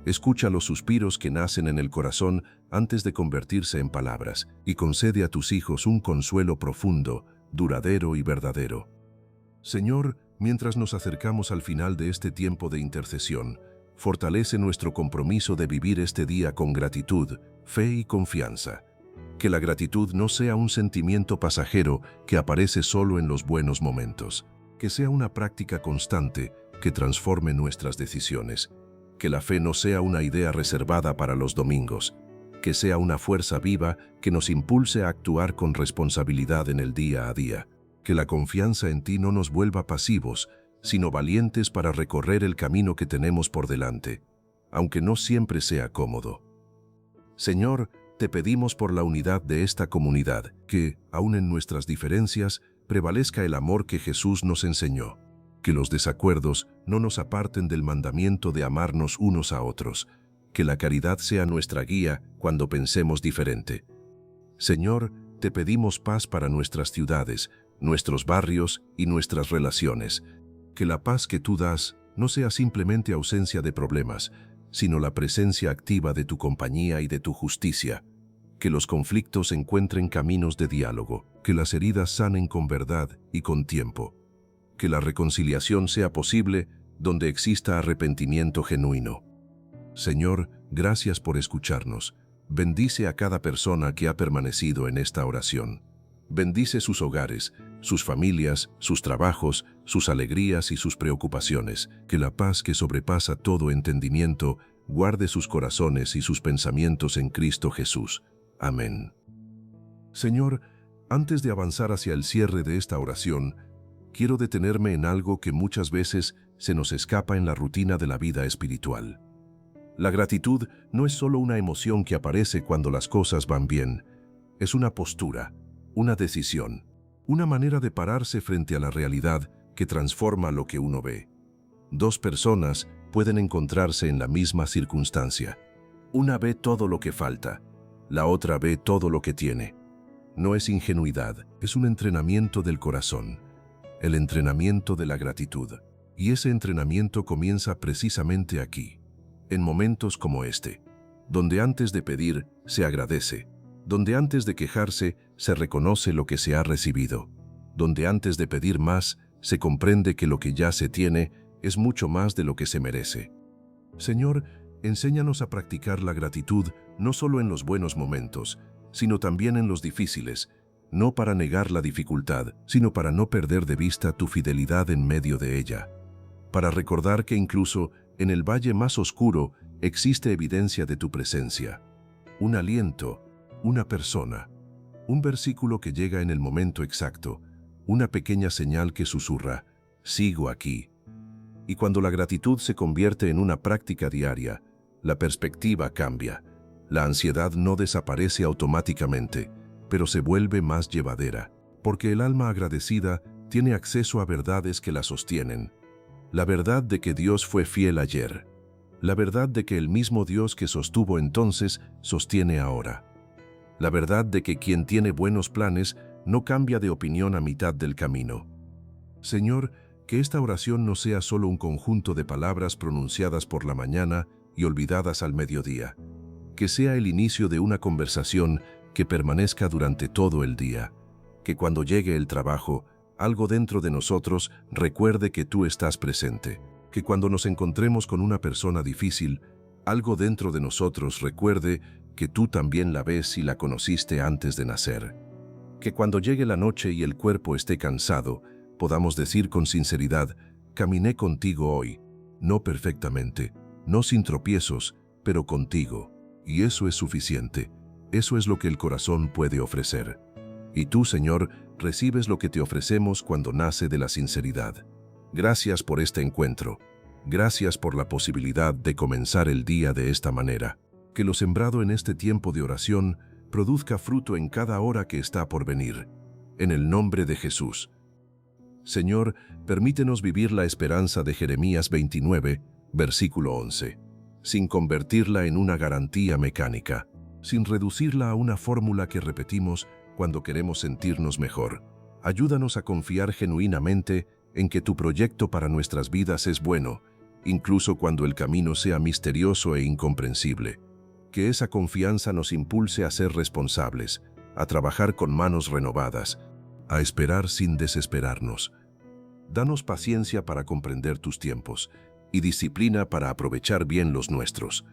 Escucha los suspiros que nacen en el corazón antes de convertirse en palabras y concede a tus hijos un consuelo profundo, duradero y verdadero. Señor, mientras nos acercamos al final de este tiempo de intercesión, fortalece nuestro compromiso de vivir este día con gratitud, fe y confianza. Que la gratitud no sea un sentimiento pasajero que aparece solo en los buenos momentos. Que sea una práctica constante que transforme nuestras decisiones. Que la fe no sea una idea reservada para los domingos. Que sea una fuerza viva que nos impulse a actuar con responsabilidad en el día a día. Que la confianza en ti no nos vuelva pasivos, sino valientes para recorrer el camino que tenemos por delante, aunque no siempre sea cómodo. Señor, te pedimos por la unidad de esta comunidad, que, aun en nuestras diferencias, prevalezca el amor que Jesús nos enseñó. Que los desacuerdos no nos aparten del mandamiento de amarnos unos a otros. Que la caridad sea nuestra guía cuando pensemos diferente. Señor, te pedimos paz para nuestras ciudades, nuestros barrios y nuestras relaciones. Que la paz que tú das no sea simplemente ausencia de problemas, sino la presencia activa de tu compañía y de tu justicia. Que los conflictos encuentren caminos de diálogo, que las heridas sanen con verdad y con tiempo. Que la reconciliación sea posible donde exista arrepentimiento genuino. Señor, gracias por escucharnos. Bendice a cada persona que ha permanecido en esta oración. Bendice sus hogares, sus familias, sus trabajos, sus alegrías y sus preocupaciones. Que la paz que sobrepasa todo entendimiento guarde sus corazones y sus pensamientos en Cristo Jesús. Amén. Señor, antes de avanzar hacia el cierre de esta oración, quiero detenerme en algo que muchas veces se nos escapa en la rutina de la vida espiritual. La gratitud no es solo una emoción que aparece cuando las cosas van bien, es una postura, una decisión, una manera de pararse frente a la realidad que transforma lo que uno ve. Dos personas pueden encontrarse en la misma circunstancia. Una ve todo lo que falta, la otra ve todo lo que tiene. No es ingenuidad, es un entrenamiento del corazón, el entrenamiento de la gratitud. Y ese entrenamiento comienza precisamente aquí, en momentos como este, donde antes de pedir se agradece, donde antes de quejarse se reconoce lo que se ha recibido, donde antes de pedir más se comprende que lo que ya se tiene es mucho más de lo que se merece. Señor, enséñanos a practicar la gratitud no solo en los buenos momentos, sino también en los difíciles, no para negar la dificultad, sino para no perder de vista tu fidelidad en medio de ella, para recordar que incluso en el valle más oscuro existe evidencia de tu presencia, un aliento, una persona, un versículo que llega en el momento exacto, una pequeña señal que susurra, sigo aquí. Y cuando la gratitud se convierte en una práctica diaria, la perspectiva cambia. La ansiedad no desaparece automáticamente, pero se vuelve más llevadera, porque el alma agradecida tiene acceso a verdades que la sostienen. La verdad de que Dios fue fiel ayer, la verdad de que el mismo Dios que sostuvo entonces sostiene ahora, la verdad de que quien tiene buenos planes no cambia de opinión a mitad del camino. Señor, que esta oración no sea solo un conjunto de palabras pronunciadas por la mañana y olvidadas al mediodía, que sea el inicio de una conversación que permanezca durante todo el día, que cuando llegue el trabajo, algo dentro de nosotros recuerde que tú estás presente, que cuando nos encontremos con una persona difícil, algo dentro de nosotros recuerde que tú también la ves y la conociste antes de nacer. Que cuando llegue la noche y el cuerpo esté cansado, podamos decir con sinceridad, caminé contigo hoy, no perfectamente, no sin tropiezos, pero contigo, y eso es suficiente. Eso es lo que el corazón puede ofrecer. Y tú, Señor, recibes lo que te ofrecemos cuando nace de la sinceridad. Gracias por este encuentro. Gracias por la posibilidad de comenzar el día de esta manera. Que lo sembrado en este tiempo de oración produzca fruto en cada hora que está por venir. En el nombre de Jesús. Señor, permítenos vivir la esperanza de Jeremías 29, versículo 11, sin convertirla en una garantía mecánica, sin reducirla a una fórmula que repetimos cuando queremos sentirnos mejor. Ayúdanos a confiar genuinamente en que tu proyecto para nuestras vidas es bueno, incluso cuando el camino sea misterioso e incomprensible. Que esa confianza nos impulse a ser responsables, a trabajar con manos renovadas, a esperar sin desesperarnos. Danos paciencia para comprender tus tiempos y disciplina para aprovechar bien los nuestros.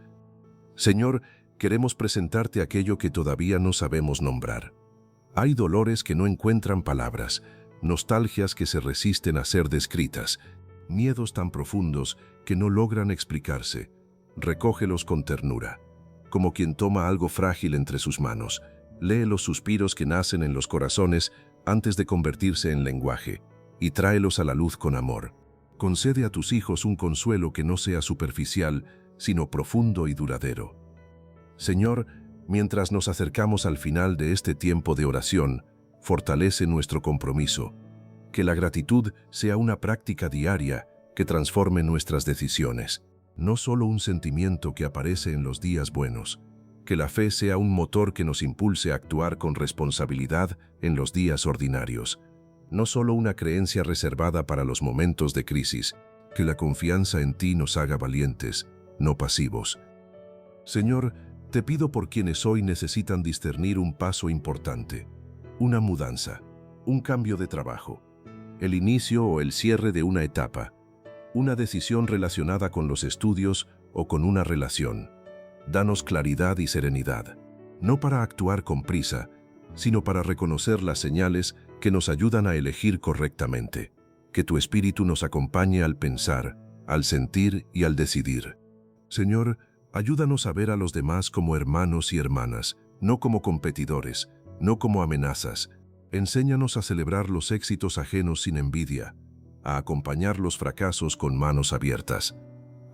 Señor, queremos presentarte aquello que todavía no sabemos nombrar. Hay dolores que no encuentran palabras, nostalgias que se resisten a ser descritas, miedos tan profundos que no logran explicarse. Recógelos con ternura, como quien toma algo frágil entre sus manos. Lee los suspiros que nacen en los corazones antes de convertirse en lenguaje, y tráelos a la luz con amor. Concede a tus hijos un consuelo que no sea superficial, sino profundo y duradero. Señor, mientras nos acercamos al final de este tiempo de oración, fortalece nuestro compromiso. Que la gratitud sea una práctica diaria que transforme nuestras decisiones, no solo un sentimiento que aparece en los días buenos. Que la fe sea un motor que nos impulse a actuar con responsabilidad en los días ordinarios. No solo una creencia reservada para los momentos de crisis. Que la confianza en ti nos haga valientes, no pasivos. Señor, te pido por quienes hoy necesitan discernir un paso importante, una mudanza, un cambio de trabajo, el inicio o el cierre de una etapa, una decisión relacionada con los estudios o con una relación. Danos claridad y serenidad, no para actuar con prisa, sino para reconocer las señales que nos ayudan a elegir correctamente. Que tu Espíritu nos acompañe al pensar, al sentir y al decidir. Señor, ayúdanos a ver a los demás como hermanos y hermanas, no como competidores, no como amenazas. Enséñanos a celebrar los éxitos ajenos sin envidia, a acompañar los fracasos con manos abiertas.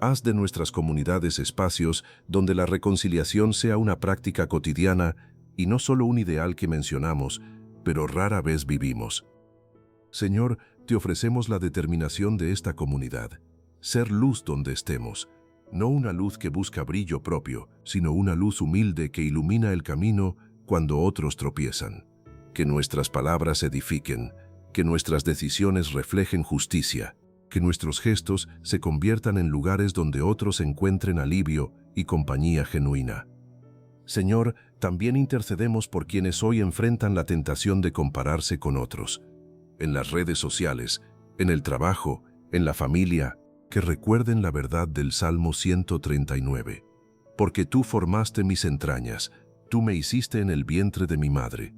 Haz de nuestras comunidades espacios donde la reconciliación sea una práctica cotidiana y no solo un ideal que mencionamos, pero rara vez vivimos. Señor, te ofrecemos la determinación de esta comunidad, ser luz donde estemos, no una luz que busca brillo propio, sino una luz humilde que ilumina el camino cuando otros tropiezan. Que nuestras palabras edifiquen, que nuestras decisiones reflejen justicia, que nuestros gestos se conviertan en lugares donde otros encuentren alivio y compañía genuina. Señor, también intercedemos por quienes hoy enfrentan la tentación de compararse con otros, en las redes sociales, en el trabajo, en la familia, que recuerden la verdad del Salmo 139. Porque tú formaste mis entrañas, tú me hiciste en el vientre de mi madre.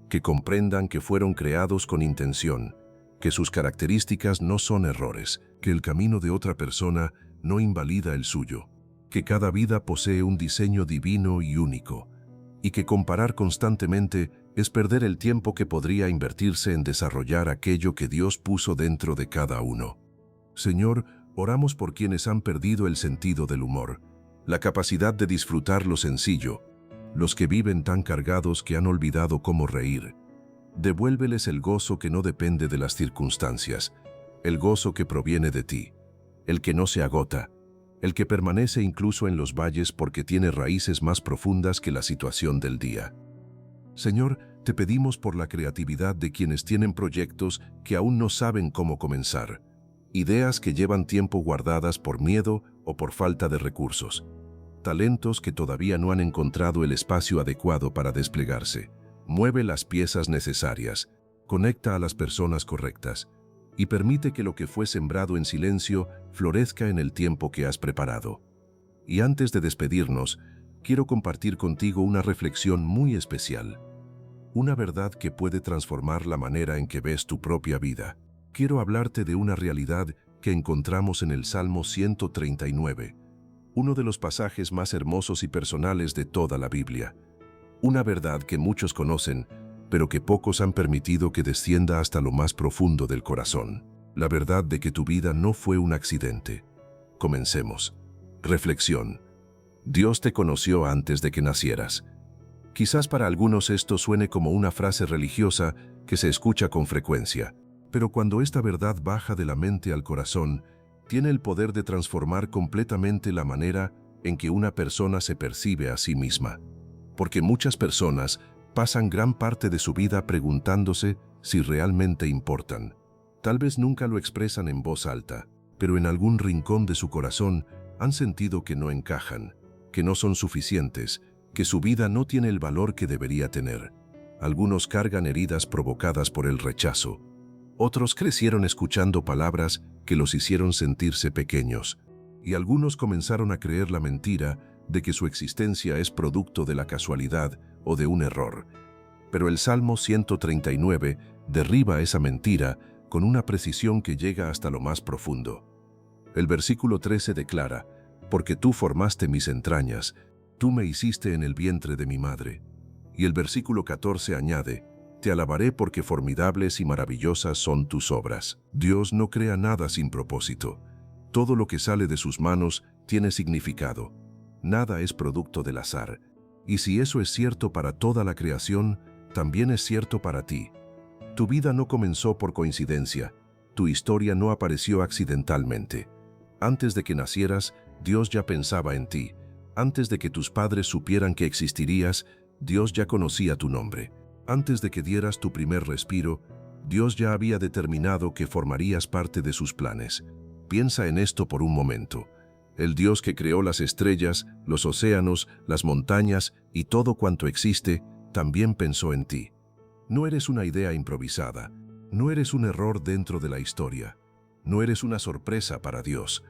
Que comprendan que fueron creados con intención, que sus características no son errores, que el camino de otra persona no invalida el suyo, que cada vida posee un diseño divino y único, y que comparar constantemente es perder el tiempo que podría invertirse en desarrollar aquello que Dios puso dentro de cada uno. Señor, oramos por quienes han perdido el sentido del humor, la capacidad de disfrutar lo sencillo, los que viven tan cargados que han olvidado cómo reír. Devuélveles el gozo que no depende de las circunstancias, el gozo que proviene de ti, el que no se agota, el que permanece incluso en los valles porque tiene raíces más profundas que la situación del día. Señor, te pedimos por la creatividad de quienes tienen proyectos que aún no saben cómo comenzar, ideas que llevan tiempo guardadas por miedo o por falta de recursos, talentos que todavía no han encontrado el espacio adecuado para desplegarse. Mueve las piezas necesarias, conecta a las personas correctas y permite que lo que fue sembrado en silencio florezca en el tiempo que has preparado. Y antes de despedirnos, quiero compartir contigo una reflexión muy especial, una verdad que puede transformar la manera en que ves tu propia vida. Quiero hablarte de una realidad que encontramos en el Salmo 139, uno de los pasajes más hermosos y personales de toda la Biblia. Una verdad que muchos conocen, pero que pocos han permitido que descienda hasta lo más profundo del corazón. La verdad de que tu vida no fue un accidente. Comencemos. Reflexión. Dios te conoció antes de que nacieras. Quizás para algunos esto suene como una frase religiosa que se escucha con frecuencia, pero cuando esta verdad baja de la mente al corazón, tiene el poder de transformar completamente la manera en que una persona se percibe a sí misma. Porque muchas personas pasan gran parte de su vida preguntándose si realmente importan. Tal vez nunca lo expresan en voz alta, pero en algún rincón de su corazón han sentido que no encajan, que no son suficientes, que su vida no tiene el valor que debería tener. Algunos cargan heridas provocadas por el rechazo. Otros crecieron escuchando palabras que los hicieron sentirse pequeños. Y algunos comenzaron a creer la mentira de que su existencia es producto de la casualidad o de un error. Pero el Salmo 139 derriba esa mentira con una precisión que llega hasta lo más profundo. El versículo 13 declara: «Porque tú formaste mis entrañas, tú me hiciste en el vientre de mi madre». Y el versículo 14 añade: «Te alabaré porque formidables y maravillosas son tus obras». Dios no crea nada sin propósito. Todo lo que sale de sus manos tiene significado. Nada es producto del azar. Y si eso es cierto para toda la creación, también es cierto para ti. Tu vida no comenzó por coincidencia. Tu historia no apareció accidentalmente. Antes de que nacieras, Dios ya pensaba en ti. Antes de que tus padres supieran que existirías, Dios ya conocía tu nombre. Antes de que dieras tu primer respiro, Dios ya había determinado que formarías parte de sus planes. Piensa en esto por un momento. El Dios que creó las estrellas, los océanos, las montañas y todo cuanto existe, también pensó en ti. No eres una idea improvisada. No eres un error dentro de la historia. No eres una sorpresa para Dios.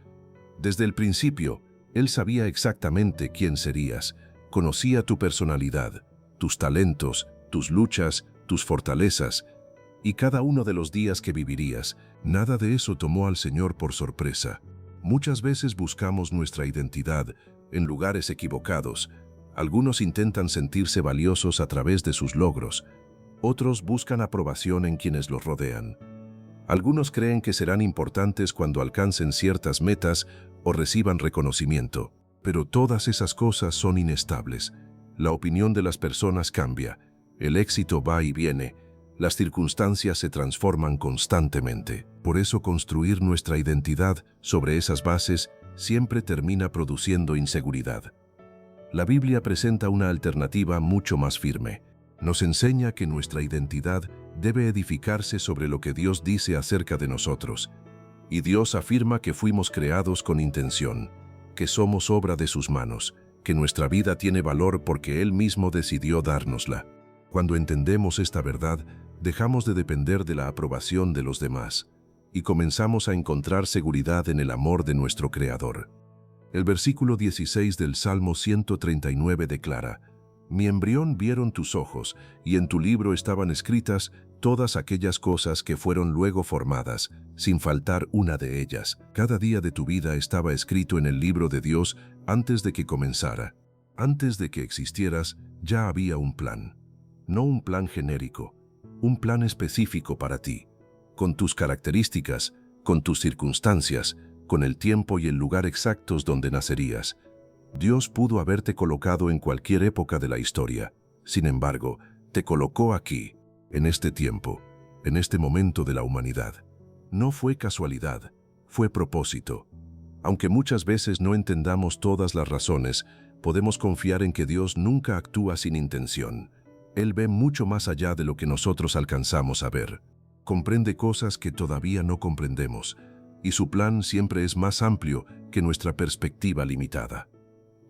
Desde el principio, Él sabía exactamente quién serías. Conocía tu personalidad, tus talentos, tus luchas, tus fortalezas, y cada uno de los días que vivirías. Nada de eso tomó al Señor por sorpresa. Muchas veces buscamos nuestra identidad en lugares equivocados. Algunos intentan sentirse valiosos a través de sus logros. Otros buscan aprobación en quienes los rodean. Algunos creen que serán importantes cuando alcancen ciertas metas o reciban reconocimiento. Pero todas esas cosas son inestables. La opinión de las personas cambia. El éxito va y viene. Las circunstancias se transforman constantemente. Por eso construir nuestra identidad sobre esas bases siempre termina produciendo inseguridad. La Biblia presenta una alternativa mucho más firme. Nos enseña que nuestra identidad debe edificarse sobre lo que Dios dice acerca de nosotros. Y Dios afirma que fuimos creados con intención, que somos obra de sus manos, que nuestra vida tiene valor porque Él mismo decidió dárnosla. Cuando entendemos esta verdad, dejamos de depender de la aprobación de los demás y comenzamos a encontrar seguridad en el amor de nuestro Creador. El versículo 16 del Salmo 139 declara: «Mi embrión vieron tus ojos, y en tu libro estaban escritas todas aquellas cosas que fueron luego formadas, sin faltar una de ellas». Cada día de tu vida estaba escrito en el libro de Dios antes de que comenzara. Antes de que existieras, ya había un plan. No un plan genérico, un plan específico para ti, con tus características, con tus circunstancias, con el tiempo y el lugar exactos donde nacerías. Dios pudo haberte colocado en cualquier época de la historia. Sin embargo, te colocó aquí, en este tiempo, en este momento de la humanidad. No fue casualidad, fue propósito. Aunque muchas veces no entendamos todas las razones, podemos confiar en que Dios nunca actúa sin intención. Él ve mucho más allá de lo que nosotros alcanzamos a ver. Comprende cosas que todavía no comprendemos, y su plan siempre es más amplio que nuestra perspectiva limitada.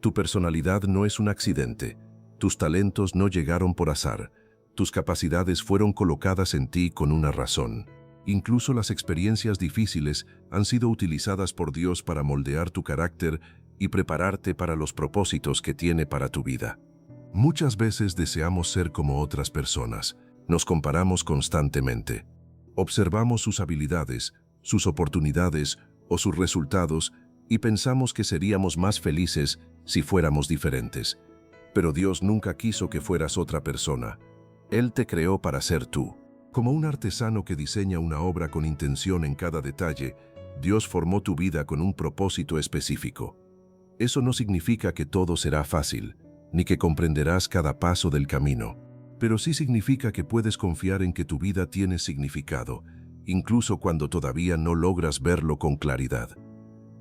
Tu personalidad no es un accidente. Tus talentos no llegaron por azar. Tus capacidades fueron colocadas en ti con una razón. Incluso las experiencias difíciles han sido utilizadas por Dios para moldear tu carácter y prepararte para los propósitos que tiene para tu vida. Muchas veces deseamos ser como otras personas. Nos comparamos constantemente. Observamos sus habilidades, sus oportunidades o sus resultados y pensamos que seríamos más felices si fuéramos diferentes. Pero Dios nunca quiso que fueras otra persona. Él te creó para ser tú. Como un artesano que diseña una obra con intención en cada detalle, Dios formó tu vida con un propósito específico. Eso no significa que todo será fácil, ni que comprenderás cada paso del camino, pero sí significa que puedes confiar en que tu vida tiene significado, incluso cuando todavía no logras verlo con claridad.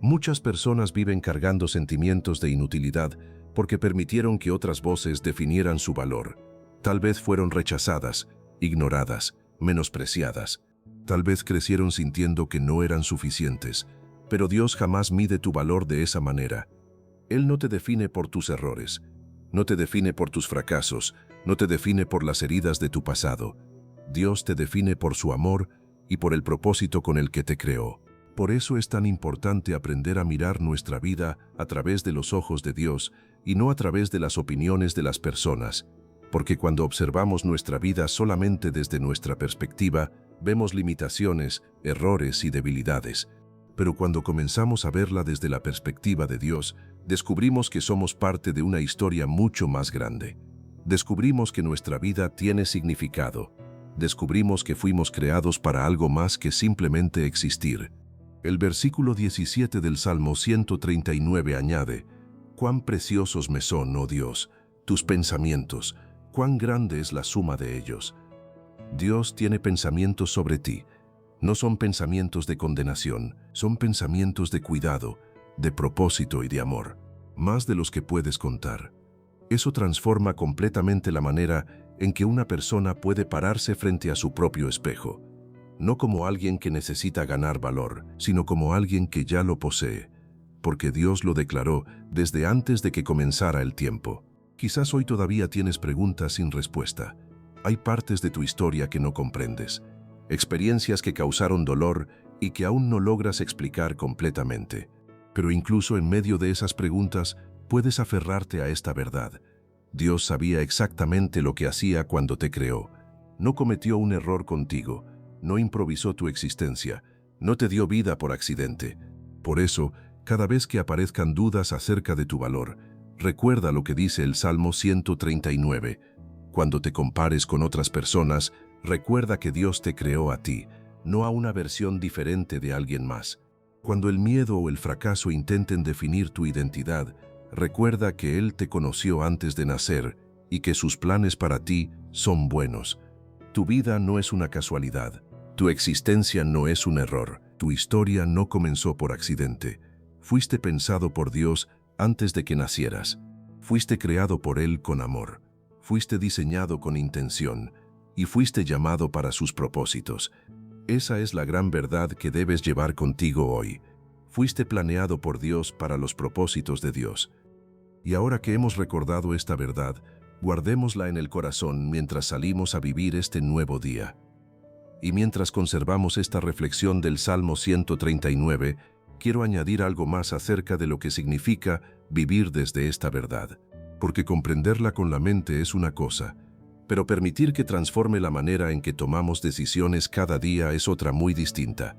Muchas personas viven cargando sentimientos de inutilidad porque permitieron que otras voces definieran su valor. Tal vez fueron rechazadas, ignoradas, menospreciadas. Tal vez crecieron sintiendo que no eran suficientes, pero Dios jamás mide tu valor de esa manera. Él no te define por tus errores, no te define por tus fracasos, no te define por las heridas de tu pasado. Dios te define por su amor y por el propósito con el que te creó. Por eso es tan importante aprender a mirar nuestra vida a través de los ojos de Dios y no a través de las opiniones de las personas, porque cuando observamos nuestra vida solamente desde nuestra perspectiva, vemos limitaciones, errores y debilidades. Pero cuando comenzamos a verla desde la perspectiva de Dios, descubrimos que somos parte de una historia mucho más grande. Descubrimos que nuestra vida tiene significado. Descubrimos que fuimos creados para algo más que simplemente existir. El versículo 17 del Salmo 139 añade: «Cuán preciosos me son, oh Dios, tus pensamientos, cuán grande es la suma de ellos». Dios tiene pensamientos sobre ti. No son pensamientos de condenación, son pensamientos de cuidado, de propósito y de amor, más de los que puedes contar. Eso transforma completamente la manera en que una persona puede pararse frente a su propio espejo. No como alguien que necesita ganar valor, sino como alguien que ya lo posee, porque Dios lo declaró desde antes de que comenzara el tiempo. Quizás hoy todavía tienes preguntas sin respuesta. Hay partes de tu historia que no comprendes, experiencias que causaron dolor y que aún no logras explicar completamente. Pero incluso en medio de esas preguntas, puedes aferrarte a esta verdad. Dios sabía exactamente lo que hacía cuando te creó. No cometió un error contigo, no improvisó tu existencia, no te dio vida por accidente. Por eso, cada vez que aparezcan dudas acerca de tu valor, recuerda lo que dice el Salmo 139. Cuando te compares con otras personas, recuerda que Dios te creó a ti, no a una versión diferente de alguien más. Cuando el miedo o el fracaso intenten definir tu identidad, recuerda que Él te conoció antes de nacer y que sus planes para ti son buenos. Tu vida no es una casualidad. Tu existencia no es un error. Tu historia no comenzó por accidente. Fuiste pensado por Dios antes de que nacieras. Fuiste creado por Él con amor. Fuiste diseñado con intención y fuiste llamado para sus propósitos. Esa es la gran verdad que debes llevar contigo hoy. Fuiste planeado por Dios para los propósitos de Dios. Y ahora que hemos recordado esta verdad, guardémosla en el corazón mientras salimos a vivir este nuevo día. Y mientras conservamos esta reflexión del Salmo 139, quiero añadir algo más acerca de lo que significa vivir desde esta verdad. Porque comprenderla con la mente es una cosa, pero permitir que transforme la manera en que tomamos decisiones cada día es otra muy distinta.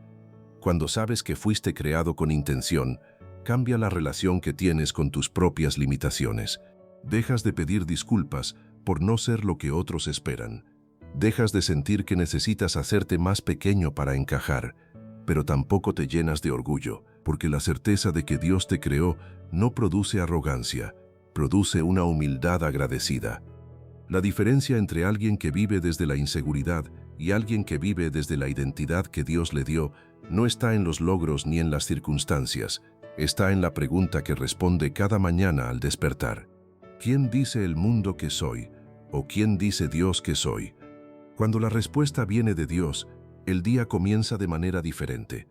Cuando sabes que fuiste creado con intención, cambia la relación que tienes con tus propias limitaciones. Dejas de pedir disculpas por no ser lo que otros esperan. Dejas de sentir que necesitas hacerte más pequeño para encajar, pero tampoco te llenas de orgullo, porque la certeza de que Dios te creó no produce arrogancia, produce una humildad agradecida. La diferencia entre alguien que vive desde la inseguridad y alguien que vive desde la identidad que Dios le dio no está en los logros ni en las circunstancias, está en la pregunta que responde cada mañana al despertar. ¿Quién dice el mundo que soy? ¿O quién dice Dios que soy? Cuando la respuesta viene de Dios, el día comienza de manera diferente.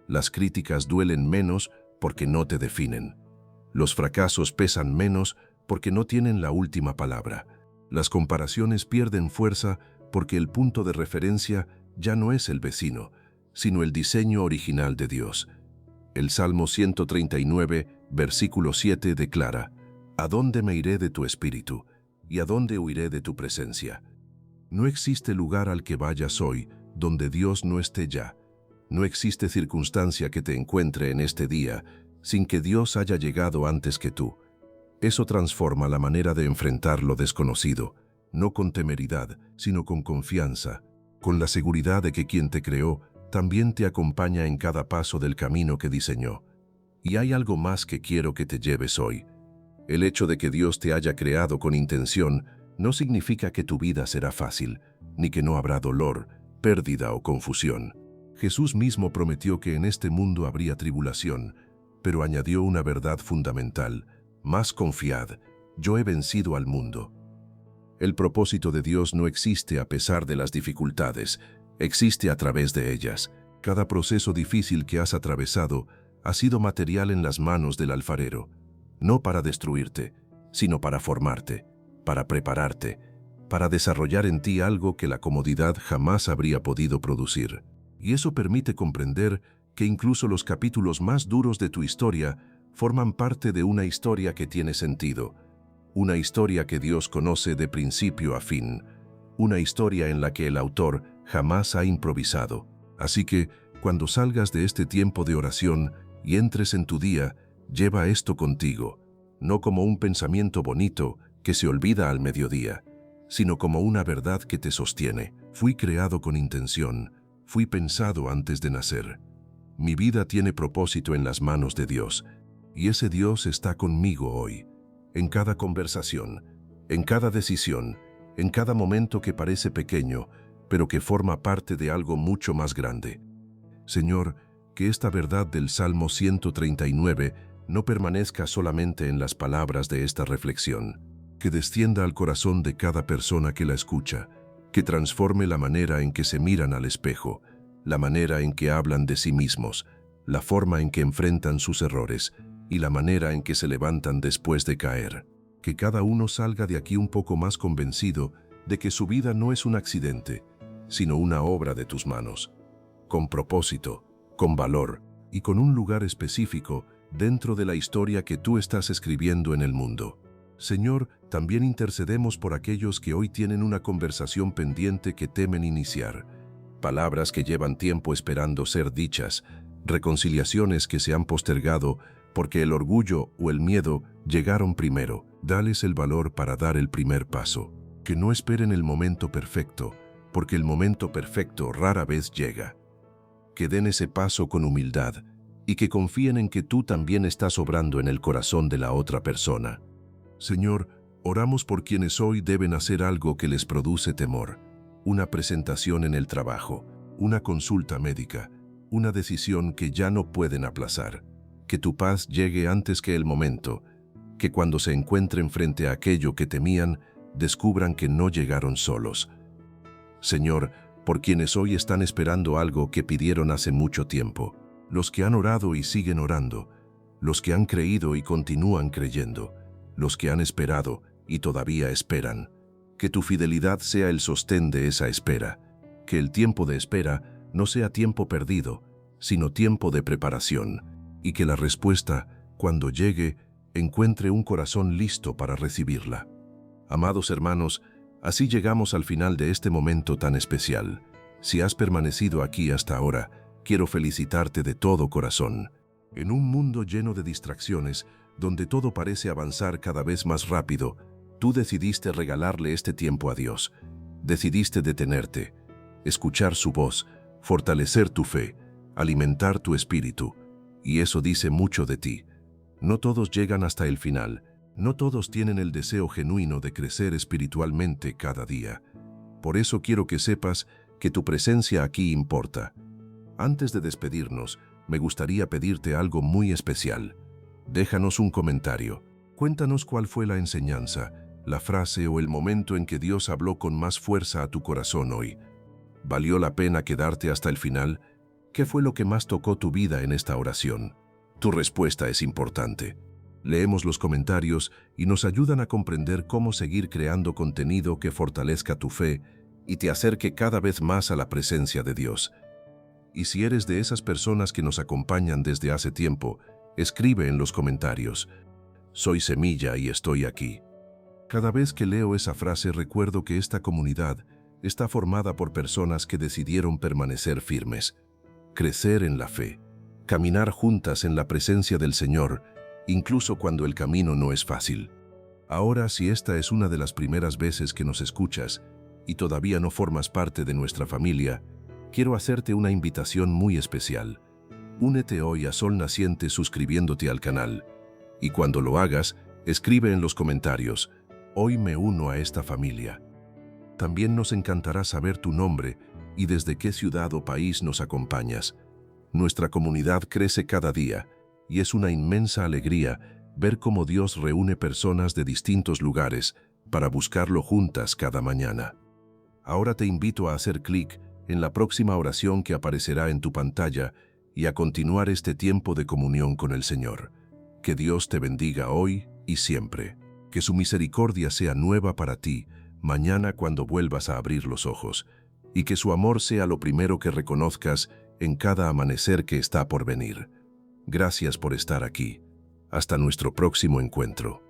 Las críticas duelen menos porque no te definen. Los fracasos pesan menos porque no tienen la última palabra. Las comparaciones pierden fuerza porque el punto de referencia ya no es el vecino, sino el diseño original de Dios. El Salmo 139, versículo 7 declara: ¿A dónde me iré de tu espíritu? ¿Y a dónde huiré de tu presencia? No existe lugar al que vayas hoy donde Dios no esté ya. No existe circunstancia que te encuentre en este día sin que Dios haya llegado antes que tú. Eso transforma la manera de enfrentar lo desconocido. no con temeridad, sino con confianza, con la seguridad de que quien te creó también te acompaña en cada paso del camino que diseñó. Y hay algo más que quiero que te lleves hoy. El hecho de que Dios te haya creado con intención no significa que tu vida será fácil, ni que no habrá dolor, pérdida o confusión. Jesús mismo prometió que en este mundo habría tribulación, pero añadió una verdad fundamental: más confiad, yo he vencido al mundo. El propósito de Dios no existe a pesar de las dificultades, existe a través de ellas. Cada proceso difícil que has atravesado ha sido material en las manos del alfarero, no para destruirte, sino para formarte, para prepararte, para desarrollar en ti algo que la comodidad jamás habría podido producir. Y eso permite comprender que incluso los capítulos más duros de tu historia forman parte de una historia que tiene sentido, una historia que Dios conoce de principio a fin, una historia en la que el autor jamás ha improvisado. Así que, cuando salgas de este tiempo de oración y entres en tu día, lleva esto contigo, no como un pensamiento bonito que se olvida al mediodía, sino como una verdad que te sostiene. Fui creado con intención, fui pensado antes de nacer. Mi vida tiene propósito en las manos de Dios, y ese Dios está conmigo hoy, en cada conversación, en cada decisión, en cada momento que parece pequeño, pero que forma parte de algo mucho más grande. Señor, que esta verdad del Salmo 139 no permanezca solamente en las palabras de esta reflexión, que descienda al corazón de cada persona que la escucha, que transforme la manera en que se miran al espejo, la manera en que hablan de sí mismos, la forma en que enfrentan sus errores y la manera en que se levantan después de caer. Que cada uno salga de aquí un poco más convencido de que su vida no es un accidente, sino una obra de tus manos, con propósito, con valor y con un lugar específico dentro de la historia que tú estás escribiendo en el mundo. Señor, también intercedemos por aquellos que hoy tienen una conversación pendiente que temen iniciar, palabras que llevan tiempo esperando ser dichas, reconciliaciones que se han postergado porque el orgullo o el miedo llegaron primero. Dales el valor para dar el primer paso. Que no esperen el momento perfecto, porque el momento perfecto rara vez llega. Que den ese paso con humildad y que confíen en que tú también estás obrando en el corazón de la otra persona. Señor, oramos por quienes hoy deben hacer algo que les produce temor. Una presentación en el trabajo, una consulta médica, una decisión que ya no pueden aplazar. Que tu paz llegue antes que el momento, que cuando se encuentren frente a aquello que temían, descubran que no llegaron solos. Señor, por quienes hoy están esperando algo que pidieron hace mucho tiempo, los que han orado y siguen orando, los que han creído y continúan creyendo, los que han esperado y todavía esperan, que tu fidelidad sea el sostén de esa espera, que el tiempo de espera no sea tiempo perdido, sino tiempo de preparación, y que la respuesta, cuando llegue, encuentre un corazón listo para recibirla. Amados hermanos, así llegamos al final de este momento tan especial. Si has permanecido aquí hasta ahora, quiero felicitarte de todo corazón. En un mundo lleno de distracciones, donde todo parece avanzar cada vez más rápido, tú decidiste regalarle este tiempo a Dios. Decidiste detenerte, escuchar su voz, fortalecer tu fe, alimentar tu espíritu. Y eso dice mucho de ti. No todos llegan hasta el final, no todos tienen el deseo genuino de crecer espiritualmente cada día. Por eso quiero que sepas que tu presencia aquí importa. Antes de despedirnos, me gustaría pedirte algo muy especial. Déjanos un comentario. Cuéntanos cuál fue la enseñanza, la frase o el momento en que Dios habló con más fuerza a tu corazón hoy. ¿Valió la pena quedarte hasta el final? ¿Qué fue lo que más tocó tu vida en esta oración? Tu respuesta es importante. Leemos los comentarios y nos ayudan a comprender cómo seguir creando contenido que fortalezca tu fe y te acerque cada vez más a la presencia de Dios. Y si eres de esas personas que nos acompañan desde hace tiempo, escribe en los comentarios: soy semilla y estoy aquí. Cada vez que leo esa frase recuerdo que esta comunidad está formada por personas que decidieron permanecer firmes, crecer en la fe, caminar juntas en la presencia del Señor, incluso cuando el camino no es fácil. Ahora, si esta es una de las primeras veces que nos escuchas y todavía no formas parte de nuestra familia, quiero hacerte una invitación muy especial. Únete hoy a Sol Naciente suscribiéndote al canal. Y cuando lo hagas, escribe en los comentarios: hoy me uno a esta familia. También nos encantará saber tu nombre y desde qué ciudad o país nos acompañas. Nuestra comunidad crece cada día y es una inmensa alegría ver cómo Dios reúne personas de distintos lugares para buscarlo juntas cada mañana. Ahora te invito a hacer clic en la próxima oración que aparecerá en tu pantalla y a continuar este tiempo de comunión con el Señor. Que Dios te bendiga hoy y siempre. Que su misericordia sea nueva para ti mañana cuando vuelvas a abrir los ojos, y que su amor sea lo primero que reconozcas en cada amanecer que está por venir. Gracias por estar aquí. Hasta nuestro próximo encuentro.